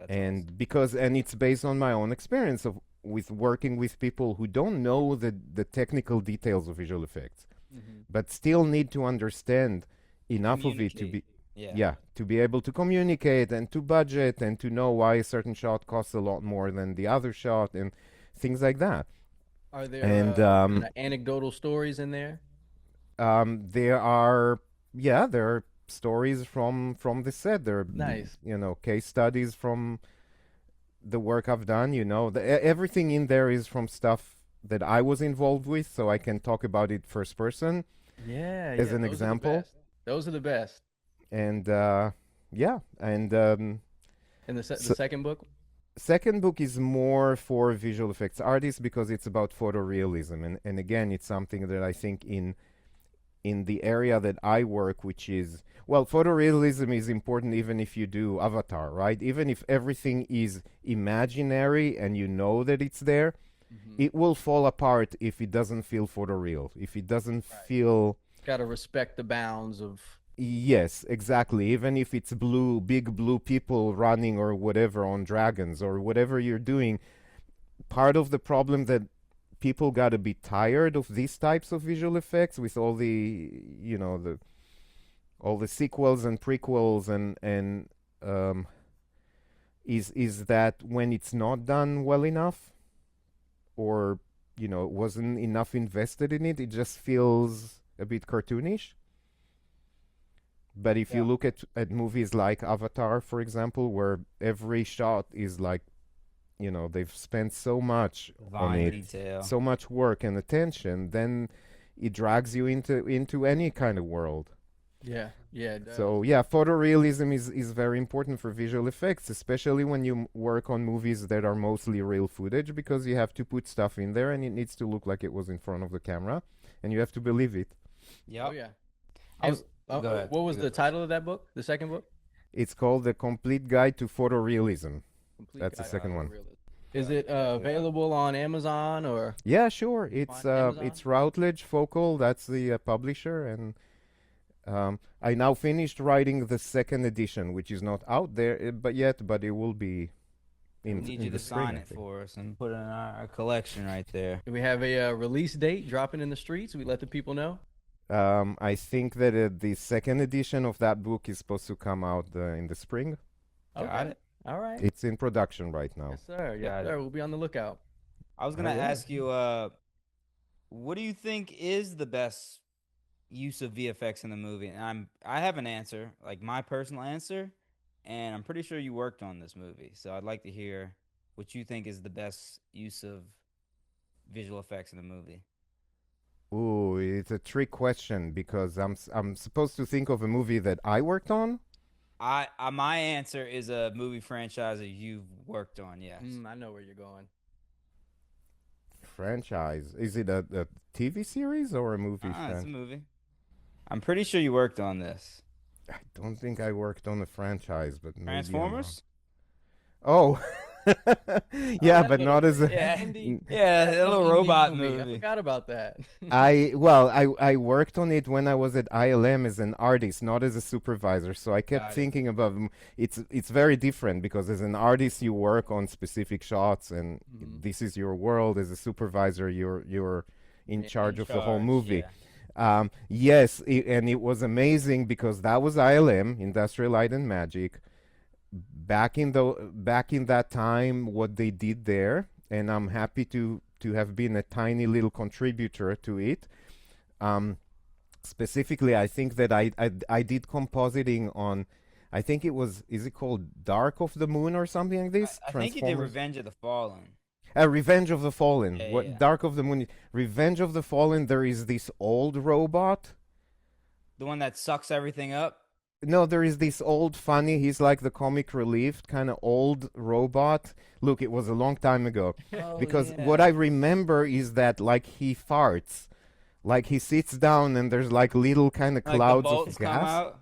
awesome. because it's based on my own experience of with working with people who don't know the technical details of visual effects, but still need to understand enough of it to be to be able to communicate and to budget and to know why a certain shot costs a lot more than the other shot and things like that. Are there And anecdotal stories in there? there are there are stories from the set. There are Nice. case studies from the work I've done. Everything in there is from stuff that I was involved with, so I can talk about it first person as an example. Those are the best. And and And the second book? second book is more for visual effects artists because it's about photorealism, and again, it's something that I think in the area that I work, which is, well, photorealism is important even if you do Avatar, right? Even if everything is imaginary and you know that it's there, it will fall apart if it doesn't feel photoreal, if it doesn't feel... Got to respect the bounds of... Yes, exactly. Even if it's big blue people running or whatever on dragons or whatever you're doing, part of the problem that people got to be tired of these types of visual effects with all the, all the sequels and prequels and is that when it's not done well enough, or wasn't enough invested in it, it just feels a bit cartoonish. But if you look at movies like Avatar, for example, where every shot is like, they've spent so much on it, detail. so much work and attention, then it drags you into any kind of world. Yeah, it does. So photorealism is very important for visual effects, especially when you work on movies that are mostly real footage, because you have to put stuff in there and it needs to look like it was in front of the camera, and you have to believe it. Yep. Oh, yeah. Go ahead. What was the title of that book? The second book? It's called The Complete Guide to Photorealism. That's the second one. Is it available on Amazon or? Yeah, sure. It's Amazon? it's Routledge Focal. That's the publisher, and I now finished writing the second edition, which is not out there but it will be in. We need in you the to spring, sign I it think. for us and put it in our collection right there. Do we have a release date dropping in the streets? We let the people know. I think that the second edition of that book is supposed to come out in the spring. Got it. All right. It's in production right now. Yes, sir. Got Yes, it. sir. We'll be on the lookout. I was gonna yeah. ask you, what do you think is the best use of VFX in the movie? And I have an answer, like my personal answer, and I'm pretty sure you worked on this movie, so I'd like to hear what you think is the best use of visual effects in the movie. Ooh, it's a trick question because I'm supposed to think of a movie that I worked on. My answer is a movie franchise that you've worked on. Yes. I know where you're going. Franchise. Is it a TV series or a movie? It's a movie. I'm pretty sure you worked on this. I don't think I worked on a franchise, but maybe I'm Transformers? wrong. Oh, yeah, but not as a. Yeah, a little robot movie. I forgot about that. I worked on it when I was at ILM as an artist, not as a supervisor. So I kept thinking about it's very different because as an artist you work on specific shots and this is your world. As a supervisor, you're in charge of the whole movie. Yeah. Yes, and it was amazing because that was ILM, Industrial Light and Magic. Back in that time, what they did there, and I'm happy to have been a tiny little contributor to it. Specifically, I think that I did compositing on, I think is it called Dark of the Moon or something like this? I think you did Revenge of the Fallen. Revenge of the Fallen. Yeah. Dark of the Moon? Revenge of the Fallen. There is this old robot. The one that sucks everything up. No, there is this old funny, he's like the comic relief kind of old robot. Look, it was a long time ago. Because what I remember is that like he farts. Like he sits down and there's like little kind of clouds of gas. Come out.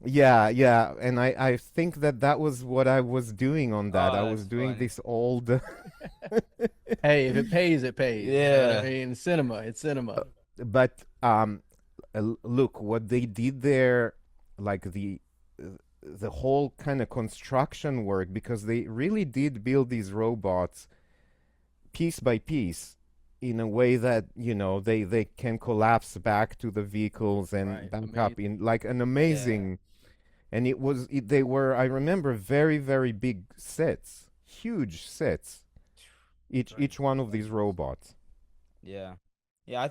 Yeah. And I think that was what I was doing on that. I was doing funny. this old Hey, if it pays, it pays. You know what I Yeah. mean? Cinema, it's cinema. But look what they did there, like the whole kind of construction work, because they really did build these robots piece by piece in a way that they can collapse back to the vehicles and Right. back Amazing. up in like an Yeah. amazing. And they were, I remember, very very big sets, huge sets, Very each one of these productions. robots. Yeah. Yeah,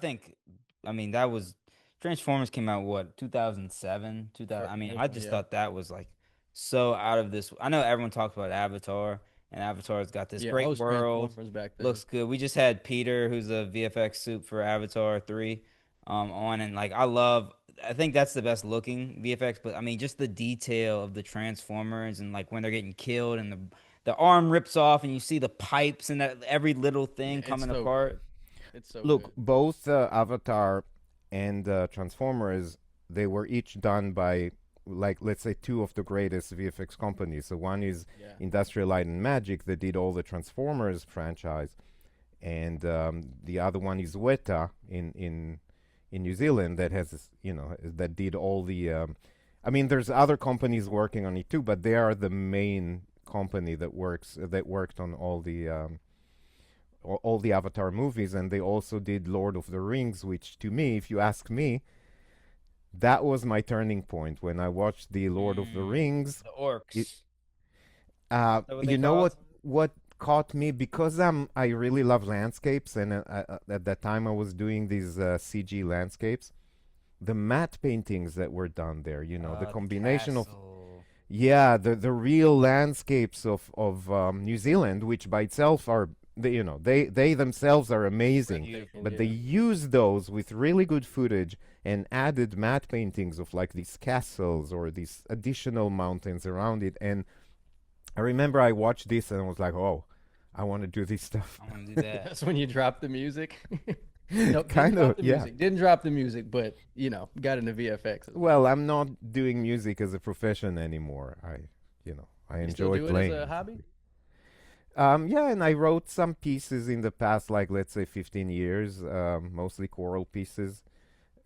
I mean, that was Transformers came out what, 2007, 2000. I mean, I just Yeah. thought that was like so out of this. I know everyone talks about Avatar, and Avatar's got this Yeah. great Most world, Transformers back then. looks good. We just had Peter, who's a VFX soup for Avatar 3, on, and like I think that's the best looking VFX, but I mean, just the detail of the Transformers and like when they're getting killed and the arm rips off and you see the pipes and that every little Yeah, thing it's coming so apart. good. It's so Look, good. both Avatar and Transformers, they were each done by, like, let's say, two of the greatest VFX companies. So one is Yeah. Industrial Light and Magic that did all the Transformers franchise, and the other one is Weta in New Zealand that that did all the. I mean, there's other companies working on it too, but they are the main company that worked on all the Avatar movies, and they also did Lord of the Rings, which to me, if you ask me, that was my turning point when I watched the Lord of the Rings. The It, orcs. Is that what they you know called? what caught me, because I really love landscapes, and at that time I was doing these CG landscapes. The matte paintings that were done there, the The combination of, castle. yeah, the real landscapes of New Zealand, which by itself are they themselves are amazing, Breathtaking. but they Yeah. used those with really good footage and added matte paintings of like these castles or these additional mountains around it. And I remember I watched this and I was like, oh, I want to do this stuff. I want to do that. That's when you drop the music. Nope, didn't Kind drop of, the yeah. music. Didn't drop the music, but got into VFX as well. Well, I'm not doing music as a profession anymore. I You still enjoy do it as playing a it. hobby? Yeah, and I wrote some pieces in the past, like let's say 15 years, mostly choral pieces,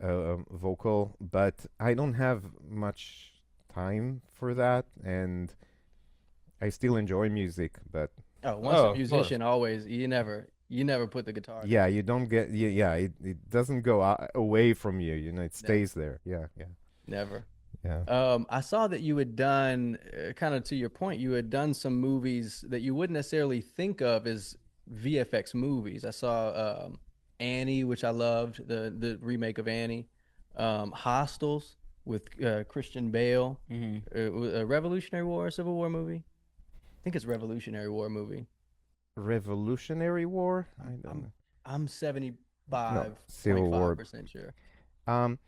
vocal, but I don't have much time for that, and I still enjoy music, but Oh, once a Oh, of course. musician, always you never put the guitar yeah, down. you don't get, yeah, it doesn't go away from you, it Never, stays there. Yeah, yeah, never. yeah. I saw that you had done, kind of to your point, you had done some movies that you wouldn't necessarily think of as VFX movies. I saw Annie, which I loved, the remake of Annie, Hostels with Christian Bale, Hmm. a Revolutionary War, a Civil War movie. I think it's Revolutionary War movie. Revolutionary War? I I'm don't I'm know. I'm No, 75 point Civil five War. percent sure. Um,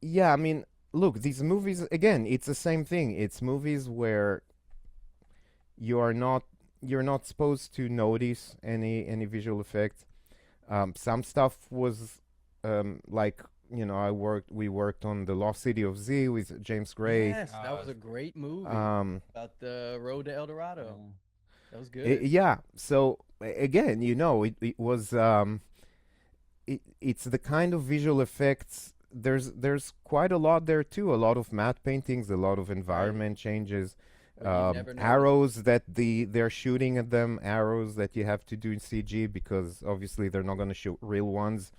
yeah, I mean, look, these movies again, it's the same thing. It's movies where you are not you're not supposed to notice any visual effects. Some stuff was like we worked on the Lost City of Z with James Gray. Yes, that was a great movie Um, about the road to El Dorado. Yeah. That was good. yeah, so again, it was it's the kind of visual effects. There's quite a lot there too. A lot of matte paintings, a lot of Right. environment changes, But you never noticed. arrows that they're shooting at them, arrows that you have to do in CG because obviously they're not going to shoot real ones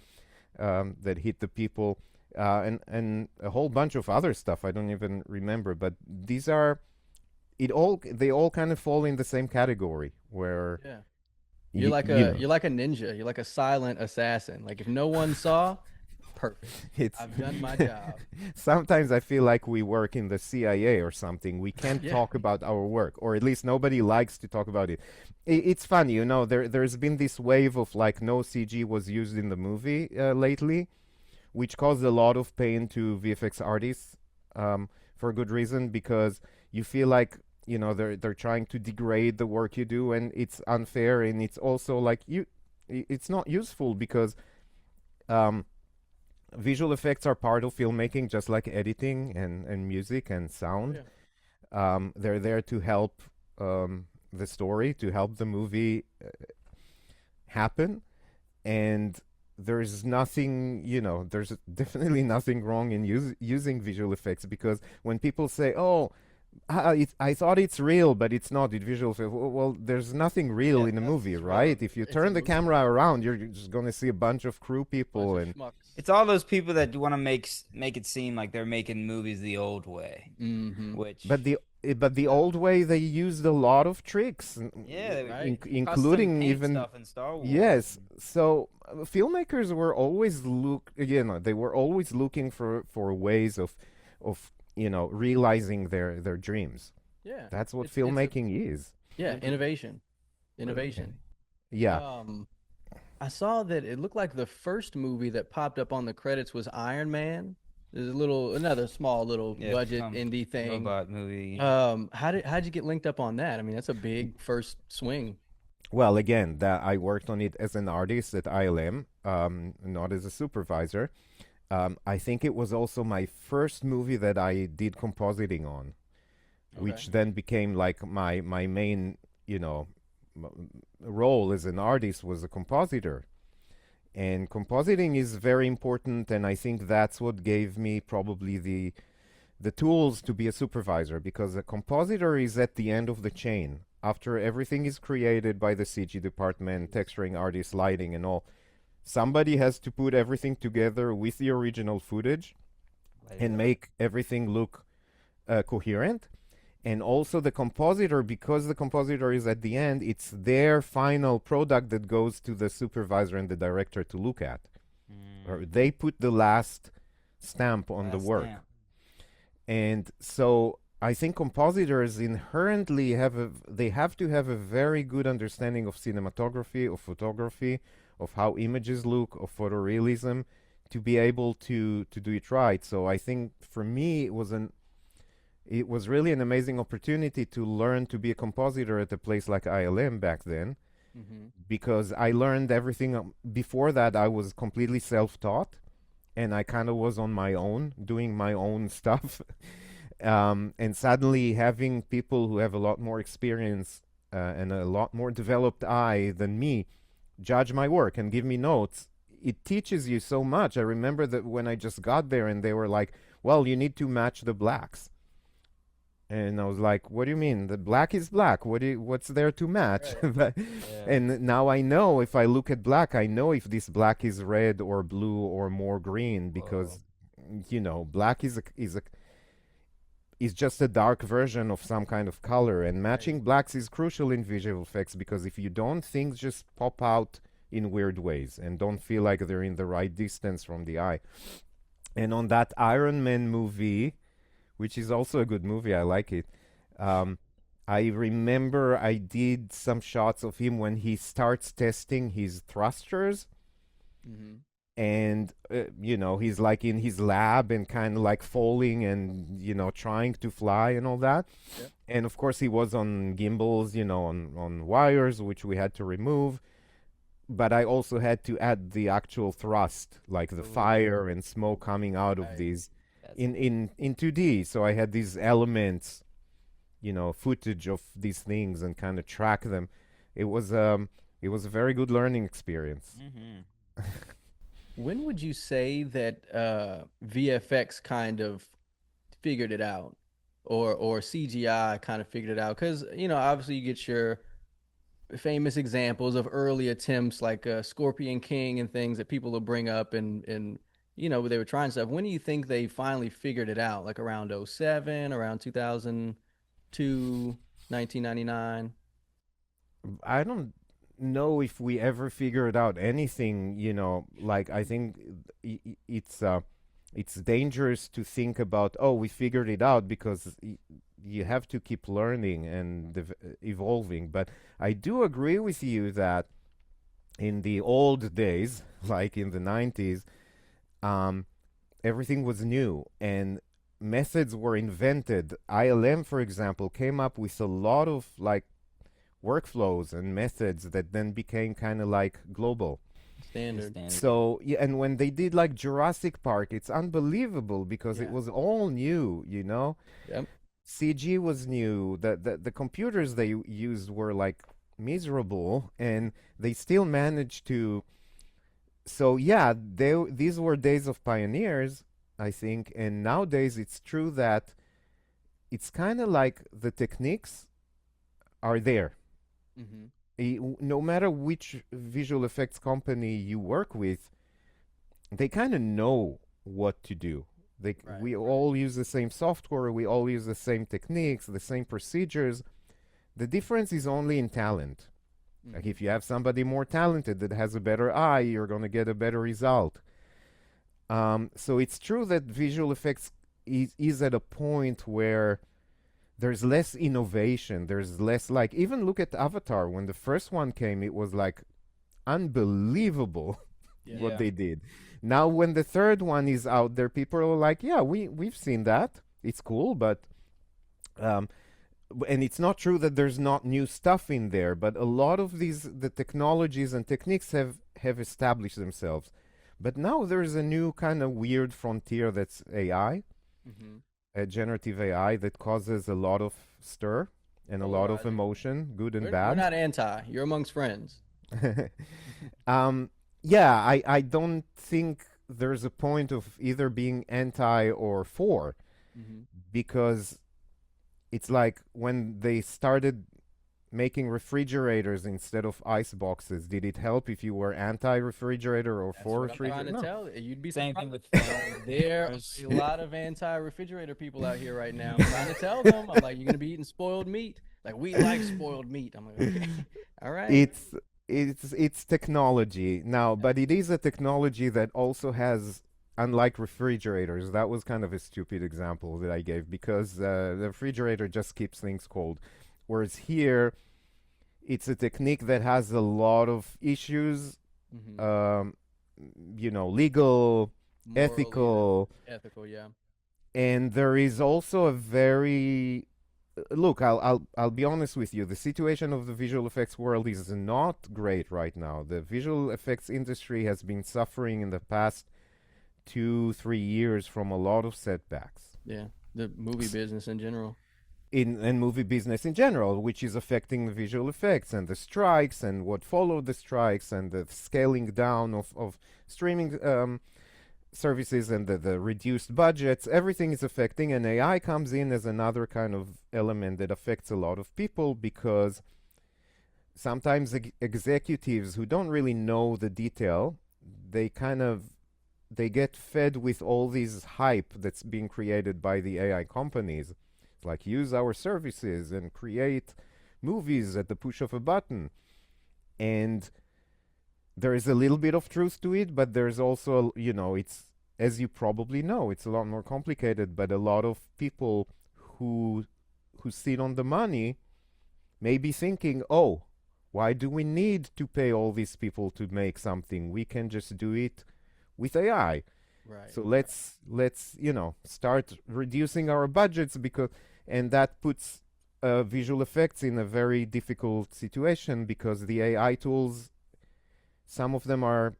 that hit the people, and a whole bunch of other stuff I don't even remember. But these are they all kind of fall in the same category where Yeah. You're you like you a know you're like a ninja. You're like a silent assassin. Like if no one saw, perfect. it's I've done my job. sometimes I feel like we work in the CIA or something. We can't Yeah. talk about our work, or at least nobody likes to talk about it. It's funny, there's been this wave of like no CG was used in the movie lately, which caused a lot of pain to VFX artists, for good reason, because you feel like they're trying to degrade the work you do, and it's unfair, and it's also like it's not useful because um, visual effects are part of filmmaking, just like editing and music and Oh sound. yeah. They're there to help the story, to help the movie happen, and there's nothing, there's definitely nothing wrong in using visual effects, because when people say, "Oh, I thought it's real, but it's not," with visual effects, well, there's nothing real in a movie, right? If you turn the camera around, you're just going to see a bunch of crew people, and it's all those people that want to make it seem like they're making movies the old way. Which, but the old way, they used a lot of tricks, including even stuff in Star Wars. Yes, so filmmakers were always they were always looking for ways of realizing their dreams. Yeah, that's what filmmaking is. Yeah, innovation. Yeah. I saw that it looked like the first movie that popped up on the credits was Iron Man. There's another small little budget indie thing. Robot movie. How'd you get linked up on that? I mean, that's a big first swing. Well, again, that I worked on it as an artist at ILM, not as a supervisor. I think it was also my first movie that I did compositing on, which then became like my main, role as an artist was a compositor. And compositing is very important, and I think that's what gave me probably the tools to be a supervisor, because a compositor is at the end of the chain. After everything is created by the CG department, texturing artists, lighting, and all, somebody has to put everything together with the original footage and make everything look coherent. And also the compositor, because the compositor is at the end, it's their final product that goes to the supervisor and the director to look at. Or they put the last stamp on the work. And so I think compositors inherently have to have a very good understanding of cinematography, of photography, of how images look, of photorealism, to be able to do it right. So I think for me it was really an amazing opportunity to learn to be a compositor at a place like ILM back then, because I learned everything. Before that, I was completely self-taught, and I kind of was on my own, doing my own stuff. And suddenly having people who have a lot more experience and a lot more developed eye than me judge my work and give me notes, it teaches you so much. I remember that when I just got there and they were like, "Well, you need to match the blacks." And I was like, "What do you mean? The black is black. What's there to match?" Right. And now I know, if I look at black, I know if this black is red or blue or more green, because black is just a dark version of some kind of color, and matching blacks is crucial in visual effects, because if you don't, things just pop out in weird ways and don't feel like they're in the right distance from the eye. And on that Iron Man movie, which is also a good movie, I like it, I remember I did some shots of him when he starts testing his thrusters. And he's like in his lab and kind of like falling and trying to fly and all that. And of course he was on gimbals, on wires, which we had to remove. But I also had to add the actual thrust, like the fire and smoke coming out of these in 2D. So I had these elements, footage of these things, and kind of track them. It was a very good learning experience. When would you say that VFX kind of figured it out, or CGI kind of figured it out? Because obviously you get your famous examples of early attempts like Scorpion King and things that people will bring up, and they were trying stuff. When do you think they finally figured it out? Like around 2007, around 2002, 1999? I don't know if we ever figured out anything. Like, I think it's dangerous to think about, oh, we figured it out, because you have to keep learning and evolving. But I do agree with you that in the old days, like in the 90s, everything was new and methods were invented. ILM, for example, came up with a lot of like workflows and methods that then became kind of like global standard. So and when they did like Jurassic Park, it's unbelievable, because it was all new. CG was new. The computers they used were like miserable, and they still managed to. So yeah, these were days of pioneers, I think, and nowadays it's true that it's kind of like the techniques are there. No matter which visual effects company you work with, they kind of know what to do. We all use the same software, we all use the same techniques, the same procedures. The difference is only in talent. Like if you have somebody more talented that has a better eye, you're going to get a better result. So it's true that visual effects is at a point where there's less innovation. There's less, like, even look at Avatar. When the first one came, it was like unbelievable what they did. Now when the third one is out there, people are like, yeah, we've seen that. It's cool, but and it's not true that there's not new stuff in there, but a lot of the technologies and techniques have established themselves. But now there's a new kind of weird frontier that's AI, generative AI, that causes a lot of stir and a lot of emotion, good and bad. We're not anti. You're amongst friends. Yeah, I don't think there's a point of either being anti or for, because it's like when they started making refrigerators instead of ice boxes, did it help if you were anti-refrigerator or for refrigerator? I'm trying to tell you. You'd be Same thing with there are a lot of anti-refrigerator people out here right now. I'm trying to tell them, I'm like, you're gonna be eating spoiled meat. Like, we like spoiled meat. I'm like, okay, all right. It's technology now, but it is a technology that also has, unlike refrigerators, that was kind of a stupid example that I gave, because the refrigerator just keeps things cold. Whereas here, it's a technique that has a lot of issues, legal, Ethical, yeah. And there is also a very look. I'll be honest with you. The situation of the visual effects world is not great right now. The visual effects industry has been suffering in the past 2-3 years from a lot of setbacks. Yeah, the movie business in general. And movie business in general, which is affecting the visual effects and the strikes and what followed the strikes and the scaling down of streaming services and the reduced budgets. Everything is affecting, and AI comes in as another kind of element that affects a lot of people, because sometimes executives who don't really know the detail, they get fed with all this hype that's being created by the AI companies. Like, use our services and create movies at the push of a button. And there is a little bit of truth to it, but there's also, it's, as you probably know, it's a lot more complicated, but a lot of people who sit on the money may be thinking, oh, why do we need to pay all these people to make something? We can just do it with AI. Right. So let's start reducing our budgets, and that puts visual effects in a very difficult situation, because the AI tools, some of them are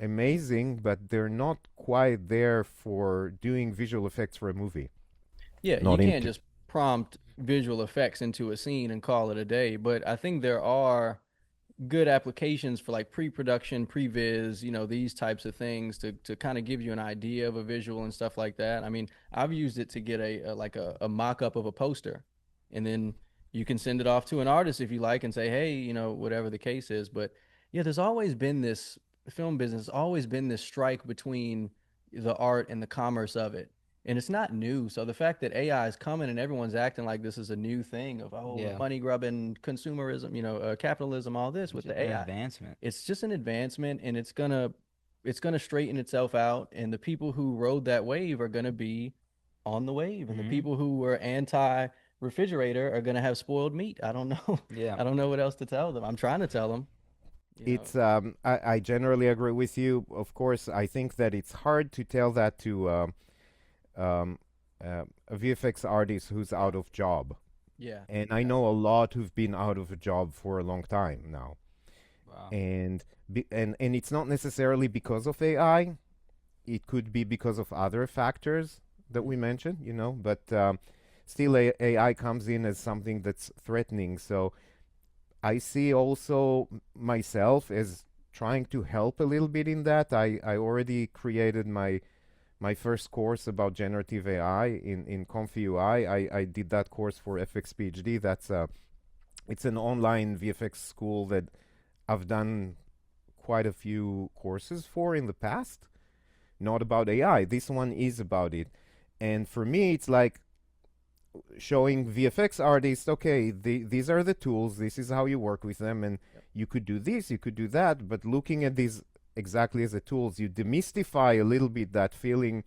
amazing, but they're not quite there for doing visual effects for a movie. Yeah, you can't just prompt visual effects into a scene and call it a day. But I think there are good applications for like pre-production, previs, these types of things to kind of give you an idea of a visual and stuff like that. I mean, I've used it to get a mock-up of a poster, and then you can send it off to an artist if you like and say, hey, whatever the case is. But yeah, there's always been this film business, always been this strike between the art and the commerce of it. And it's not new. So the fact that AI is coming and everyone's acting like this is a new thing of money grubbing, consumerism, capitalism, all this with the AI advancement. It's just an advancement, and it's gonna straighten itself out. And the people who rode that wave are gonna be on the wave, and the people who were anti refrigerator are gonna have spoiled meat. I don't know. Yeah, I don't know what else to tell them. I'm trying to tell them. It's I generally agree with you. Of course, I think that it's hard to tell that to a VFX artist who's out of job. Yeah. And I know a lot who've been out of a job for a long time now. Wow. And it's not necessarily because of AI. It could be because of other factors that we mentioned, but still AI comes in as something that's threatening. So I see also myself as trying to help a little bit in that. I already created my first course about generative AI in ComfyUI. I did that course for FX PhD. It's an online VFX school that I've done quite a few courses for in the past. Not about AI. This one is about it. And for me, it's like showing VFX artists, okay, these are the tools, this is how you work with them, and you could do this, you could do that, but looking at these exactly as the tools, you demystify a little bit that feeling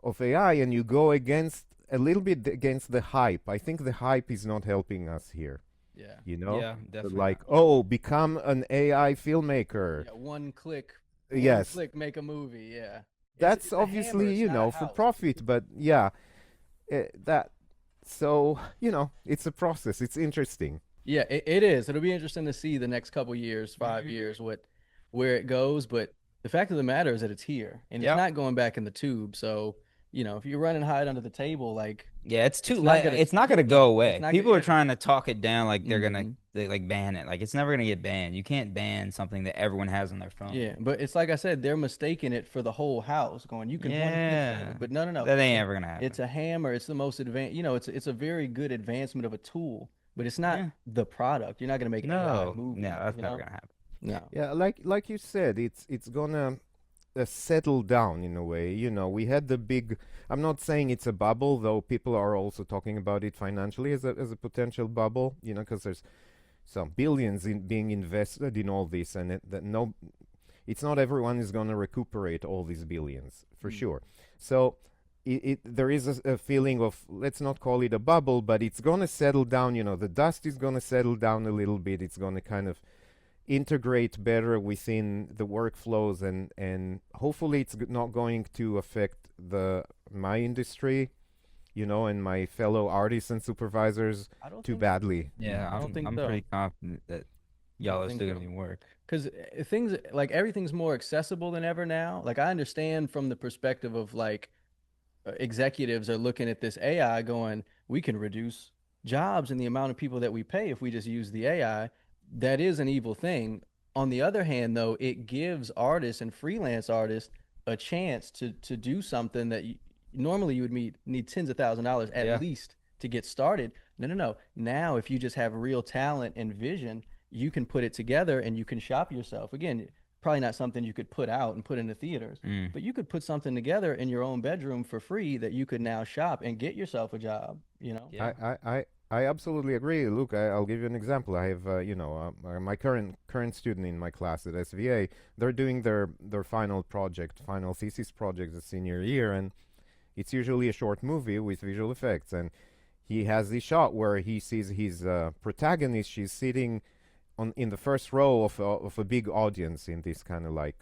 of AI, and you go against a little bit against the hype. I think the hype is not helping us here. Yeah. You know? Yeah, definitely. Like, oh, become an AI filmmaker. Yeah, one click. Yes. One click, make a movie. Yeah. That's it's a obviously, hammer, it's you not know, a for house. profit, but yeah, that. So, you know, it's a process. It's interesting. Yeah, it is. It'll be interesting to see the next couple years, 5 years, where it goes. But the fact of the matter is that it's here, and it's not going back in the tube. So, you know, if you're running hide under the table, like, Yeah, it's too not late. gonna- It's not gonna go away. it's not People gonna- are trying to talk it down like they're Mhm. they like ban it. Like it's never gonna get banned. You can't ban something that everyone has on their phone. Yeah, but it's like I said, they're mistaking it for the whole house. Going, you can one click Yeah. that. But no. That ain't ever gonna happen. It's a hammer. It's the most advanced. You know, it's a very good advancement of a tool, but it's not Yeah. the product. You're not gonna make an AI no, movie. no, that's you never know? gonna happen. No. Yeah, like you said, it's gonna settle down in a way. You know, we had the big. I'm not saying it's a bubble, though. People are also talking about it financially as a potential bubble. You know, because there's some billions being invested in all this, and it's not everyone is gonna recuperate all these billions for sure. So. There is a feeling of, let's not call it a bubble, but it's going to settle down. You know, the dust is going to settle down a little bit. It's going to kind of integrate better within the workflows, and hopefully it's not going to affect my industry, you know, and my fellow artists and supervisors I don't too think badly. Yeah, I don't think I'm so. pretty confident that y'all are think still so. gonna work. Because things like everything's more accessible than ever now. Like I understand from the perspective of like executives are looking at this AI going, we can reduce jobs and the amount of people that we pay if we just use the AI. That is an evil thing. On the other hand, though, it gives artists and freelance artists a chance to do something that normally you would need tens of $1,000s at least to get started. No. Now, if you just have real talent and vision, you can put it together and you can shop yourself. Again, probably not something you could put out and put in the theaters, but you could put something together in your own bedroom for free that you could now shop and get yourself a job, you know? Yeah. I absolutely agree. Look, I'll give you an example. I have, my current student in my class at SVA. They're doing their final thesis project the senior year, and it's usually a short movie with visual effects. And he has this shot where he sees his protagonist. She's sitting in the first row of a big audience in this kind of like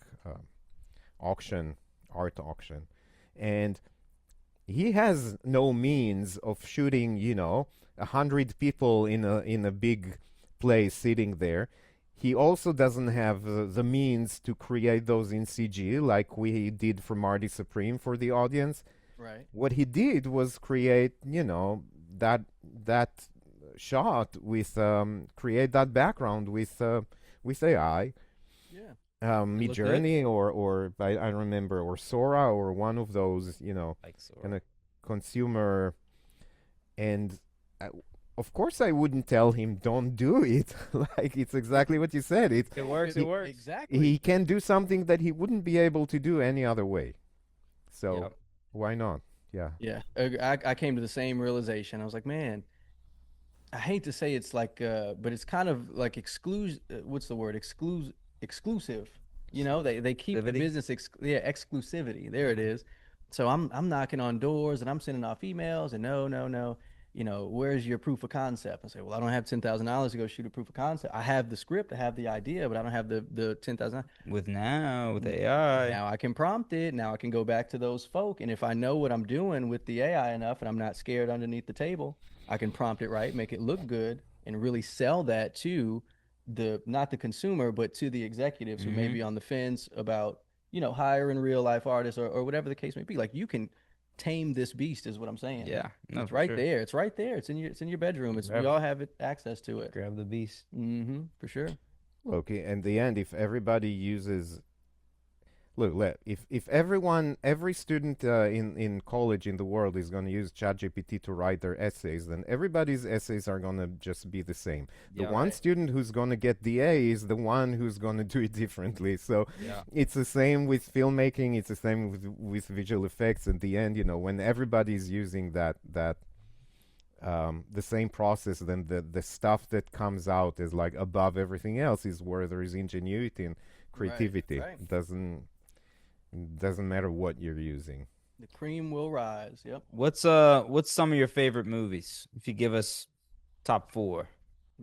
art auction, and he has no means of shooting, 100 people in a big place sitting there. He also doesn't have the means to create those in CG like we did for Marty Supreme for the audience. Right. What he did was create, that shot with create that background with AI. Yeah. Midjourney or I remember, or Sora, or one of those, Like Sora. kind of consumer. And of course I wouldn't tell him don't do it. Like, it's exactly what you said. It works. It works. Exactly. He can do something that he wouldn't be able to do any other way. So Yep. why not? Yeah. Yeah. I came to the same realization. I was like, man, I hate to say it's like, but it's kind of like what's the word? Exclusive. You know, they keep the Exclusivity? business, exclusivity. There it is. So I'm knocking on doors and I'm sending off emails and no. Where's your proof of concept? I say, well, I don't have $10,000 to go shoot a proof of concept. I have the script, I have the idea, but I don't have the 10,000. With AI. Now I can prompt it. Now I can go back to those folk. And if I know what I'm doing with the AI enough and I'm not scared underneath the table, I can prompt it right, make it look good, and really sell that to not the consumer, but to the executives who may be on the fence about, hiring real life artists or whatever the case may be. Like, you can tame this beast is what I'm saying. Yeah, no, it's for right sure. there. It's right there. It's in your bedroom. We all have access to it. Grab the beast. For sure. Okay, in the end, if everybody uses, look, if every student in college in the world is going to use ChatGPT to write their essays, then everybody's essays are going to just be the same. The one student who's going to get the A is the one who's going to do it differently. So it's the same with filmmaking. It's the same with visual effects. In the end, when everybody's using that the same process, then the stuff that comes out is like above everything else is where there is ingenuity and creativity. Right. It doesn't matter what you're using. The cream will rise. Yep. What's some of your favorite movies? If you give us top 4.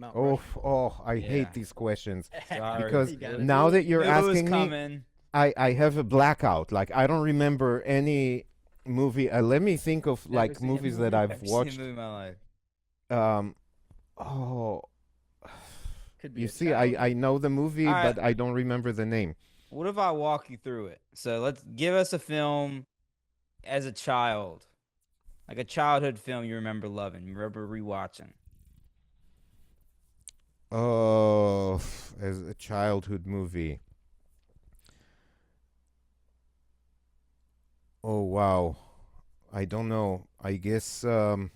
I hate these questions Sorry. because now that you're asking me, I have a blackout. Like I don't remember any movie. Let me think of like movies that I've watched. Seen a movie in my life. Could be You see, I know the movie, but I don't remember the name. What if I walk you through it? So let's give us a film as a child, like a childhood film you remember loving, you remember rewatching. Oh, as a childhood movie. Oh wow, I don't know. I guess. What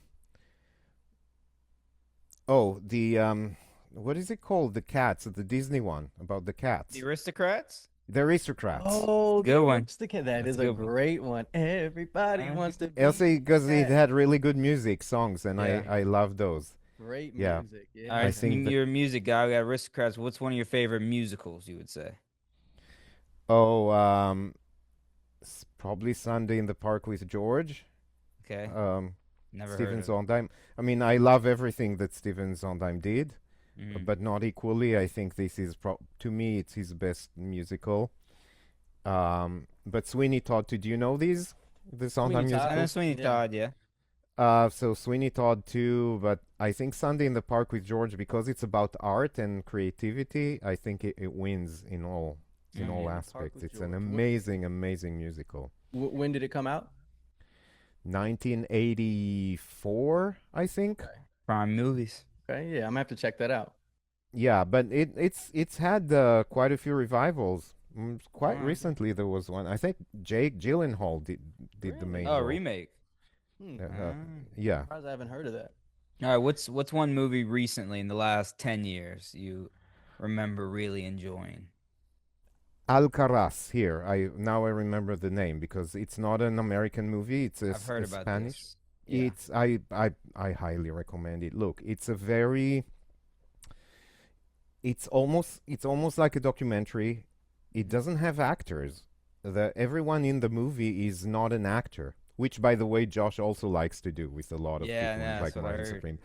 is it called? The cats, the Disney one about the cats. The Aristocrats? The Aristocrats. Oh, good one. That is a great one. Everybody wants to. Also, because it had really good music, songs, and I love those. Great Yeah. music. All Yeah. right, I think you're a music guy. We got Aristocrats. What's one of your favorite musicals, you would say? Oh, probably Sunday in the Park with George. Okay. Never Stephen heard of it. Sondheim. I mean, I love everything that Stephen Sondheim did, Mhm. but not equally. I think this is to me, it's his best musical. But Sweeney Todd, do you know these? The Sondheim Sweeney Todd. I know musicals? Sweeney Todd, yeah. So Sweeney Todd too, but I think Sunday in the Park with George, because it's about art and creativity, I think it wins in all aspects. with It's an George. amazing musical. When did it come out? 1984, I think. Prime movies. Okay, yeah, I'm gonna have to check that out. Yeah, but it's had quite a few revivals. Quite recently there was one. I think Jake Gyllenhaal did the main Oh, role. remake. Yeah. Surprised I haven't heard of that. All right, what's one movie recently in the last 10 years you remember really enjoying? Alcaraz here. I remember the name because it's not an American movie. It's I've heard a about Spanish. this. Yeah. It's I highly recommend it. Look, it's almost like a documentary. It doesn't have actors. Everyone in the movie is not an actor, which by the way Josh also likes to do with a lot of people like Marty Supreme.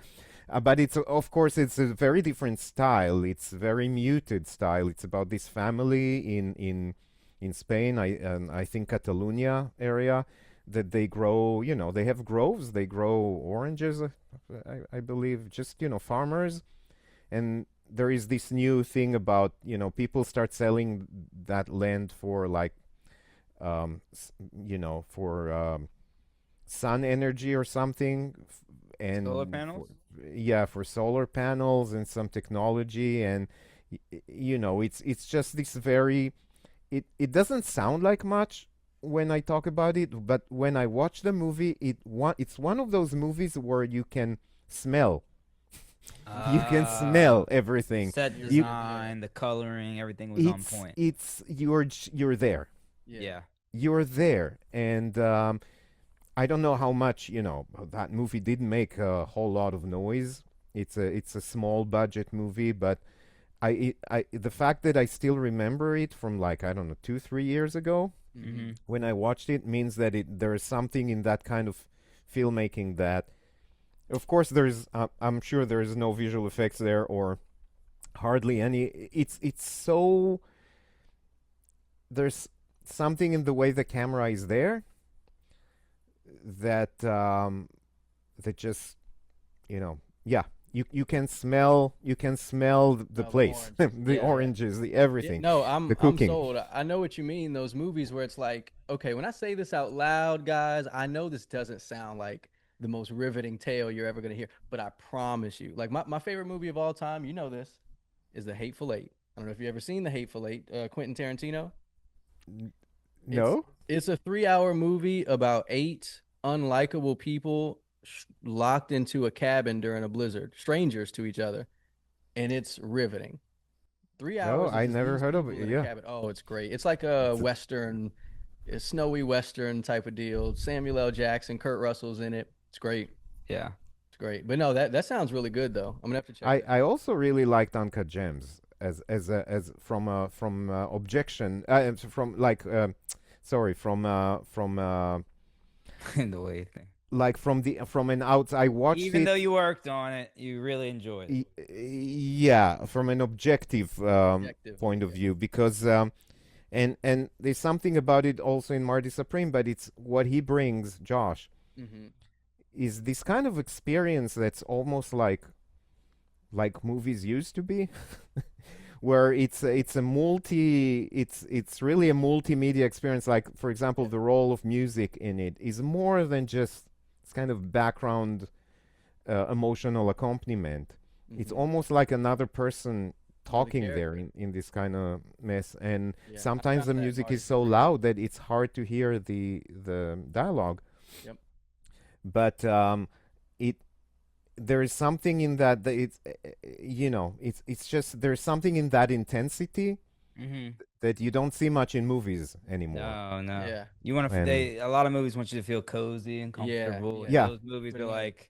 But of course it's a very different style. It's a very muted style. It's about this family in Spain, I think Catalonia area, that they grow, they have groves, they grow oranges, I believe, just, farmers. And there is this new thing about, people start selling that land for like, for sun energy or something. And Solar panels? For solar panels and some technology. And, it's just this very, it doesn't sound like much when I talk about it, but when I watch the movie, it's one of those movies where you can smell. You can smell everything. Set design, the coloring, everything was on point. You're there. Yeah. You're there, and I don't know how much that movie didn't make a whole lot of noise. It's a small budget movie, but the fact that I still remember it from like, I don't know, 2-3 years ago when I watched it means that there is something in that kind of filmmaking that, of course, I'm sure there is no visual effects there or hardly any. It's so, there's something in the way the camera is there that that just, you can smell the place, oranges. the Yeah, oranges, the yeah. everything, No, the I'm cooking. sold. I know what you mean. Those movies where it's like, okay, when I say this out loud, guys, I know this doesn't sound like the most riveting tale you're ever gonna hear, but I promise you, like my favorite movie of all time, you know this, is The Hateful Eight. I don't know if you've ever seen The Hateful Eight, Quentin Tarantino. It's No? it's a 3 hour movie about eight unlikable people locked into a cabin during a blizzard, strangers to each other, and it's riveting. Three No, hours of I just never these heard of people it. in a Yeah. cabin. Oh, it's great. It's like a It's western, a snowy western type of deal. Samuel L. Jackson, Kurt Russell's in it. It's great. Yeah. It's great. But no, that sounds really good though. I'm gonna have to check that. I also really liked Uncut Gems as from objection from like sorry from In the way thing. like from an out I watched Even it. though you worked on it, you really enjoyed it. Yeah, from an objective Objective, point of okay. view, because and there's something about it also in Marty Supreme, but it's what he brings, Josh, Mm-hmm. is this kind of experience that's almost like movies used to be, where it's a multi it's really a multimedia experience. Like for example, the role of music in it is more than just it's kind of background emotional accompaniment. It's Mm-hmm. almost like another person talking there character. in this kind of mess, and Yeah, I sometimes found the that in music Marty is so Supreme. loud that it's hard to hear the dialogue. Yep. But it there is something in that it's it's just there's something in that intensity Mm-hmm. that you don't see much in movies anymore. No. Yeah. You want to. And A lot of movies want you to feel cozy and comfortable. And Yeah. those movies Pretty are much. like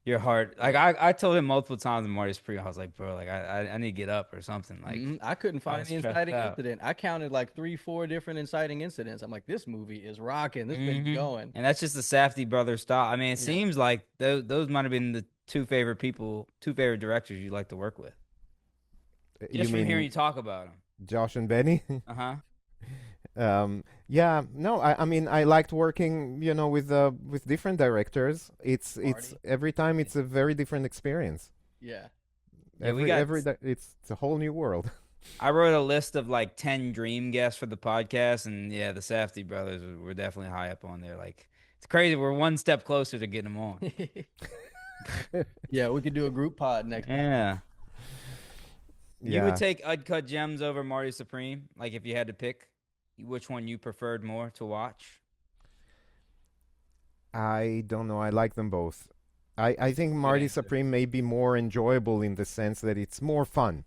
your heart. Like I told him multiple times in Marty Supreme, I was like, bro, like I need to get up or something. Like I couldn't I find was the stressed inciting out. incident. I counted like 3, 4 different inciting incidents. I'm like, this movie is rocking. This thing's going. And that's just the Safdie brothers style. I mean, it Yeah. seems like those might have been the two favorite directors you like to work with. you Just from mean hearing you talk about them. Josh and Benny? Uh-huh. Yeah, no, I mean I liked working, with different directors. It's Marty. every time it's a very different experience. Yeah. Yeah, we got- It's a whole new world. I wrote a list of like 10 dream guests for the podcast, and yeah, the Safdie brothers were definitely high up on there. Like, it's crazy. We're one step closer to getting them on. Yeah, we could do a group pod next. Yeah. You Yeah. would take Uncut Gems over Marty Supreme? Like, if you had to pick which one you preferred more to watch? I don't know. I like them both. I think Marty answer. Supreme may be more enjoyable in the sense that it's more fun.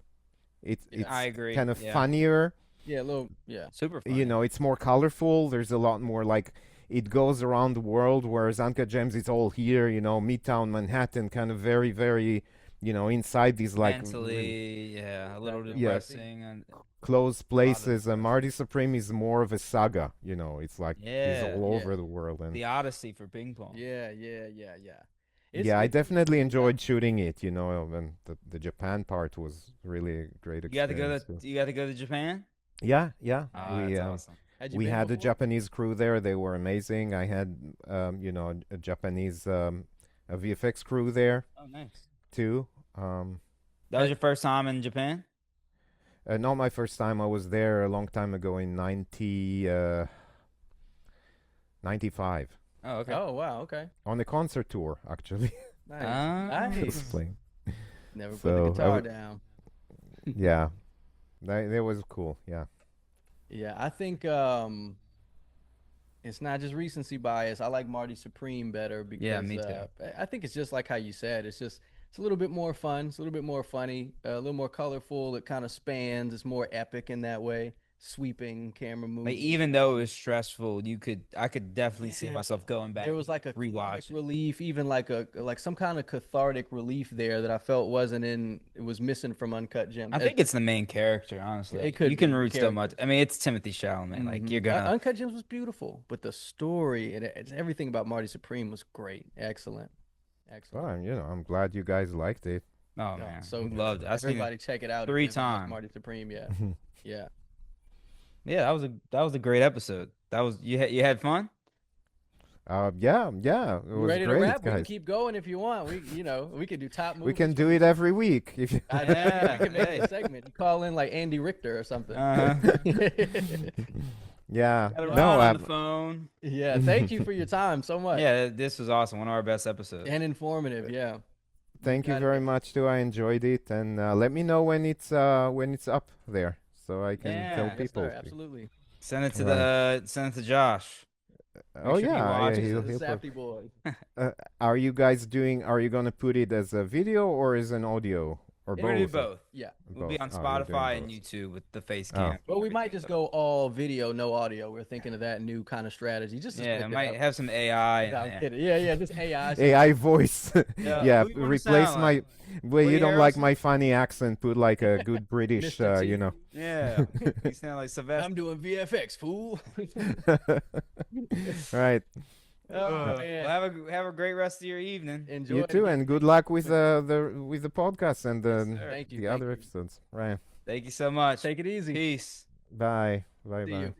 It's I agree, kind of yeah. funnier. Yeah, a little. Yeah. Super fun. It's more colorful. There's a lot more like it goes around the world, whereas Uncut Gems it's all here, Midtown Manhattan, kind of very, very, inside these like Mentally, yeah, a little Yeah. depressing. And closed places. And Marty Supreme is more of a saga, it's like he's Yeah, all yeah. over the world. And the Odyssey for ping pong. Yeah. yeah, I It's- definitely enjoyed shooting it, and the Japan part was really a great You got to experience. go to too. you got to go to Japan? Yeah. Oh, we that's awesome. Had you we been had a before? Japanese crew there. They were amazing. I had a Japanese a VFX crew there Oh, nice. too. That was your first time in Japan? Not my first time. I was there a long time ago in 95 Oh, okay. Oh wow. Okay. on a concert tour actually. Nice. Ah. I was Nice. playing. Never put So, the I guitar w- down. Yeah, that was cool. Yeah. Yeah, I think it's not just recency bias. I like Marty Supreme better because Yeah, me too. I think it's just like how you said. It's a little bit more fun. It's a little bit more funny. A little more colorful. It kind of spans. It's more epic in that way. Sweeping camera moves. Like, even though it was stressful, I could definitely see Yeah. myself going back. There was like a comic rewatch it. relief, even like some kind of cathartic relief there that I felt it was missing from Uncut Gems. I think it's the main character, honestly. It could You can be the root so much. character. I mean, it's Timothy Chalamet. Like, you're gonna. Uncut Gems was beautiful, but the story and it's everything about Marty Supreme was great. Excellent. Well, I'm glad you guys liked it. Oh No, man, so we good. loved it. I seen Everybody check it out. if 3 you haven't watched times. Marty Supreme, yeah. Yeah. Yeah, that was a great episode. You had fun. Yeah, it You was ready to great, wrap? We can guys. keep going if you want. We could do top movies. We can for do the- it every week. If you... I Yeah, we can make hey. a segment. You call in like Andy Richter or something. Yeah, Got Ron no, on the phone. Yeah, thank you for your time so much. Yeah, this was awesome. One of our best episodes. And informative, yeah. thank you Got it. very much too. I enjoyed it, and let me know when it's up there, so I can Yeah. tell Yes, people. Yes, sir, absolutely. Send it to Right. send it to Josh. Oh sure he yeah, watches he'll The prob- Safety boys. Are you guys doing? Are you gonna put it as a video or as an audio or We're gonna do both? both. Yeah. We'll be on Both. Oh, you're doing Spotify and both. YouTube with the face Oh. cam. Well, we might just go all video, no audio. We're thinking of that new kind of strategy. Just to Yeah, switch it it might up. have some AI in No, I'm there. kidding. Yeah, just AI. AI voice. Yeah, Yeah, who you wanna replace sound my. like? Well, you Woody don't like Harrelson? my funny accent. Put like a good British, Mr. T. you know. Yeah, you sound like Sylvester. I'm doing VFX, fool. Right. Oh, man. Well, have a great rest of your evening. Enjoy You it. too, and good luck with the podcast and sir. Thank you, the thank other you. episodes. Right. Thank you so much. Take it easy. Peace. Bye. See Bye. you.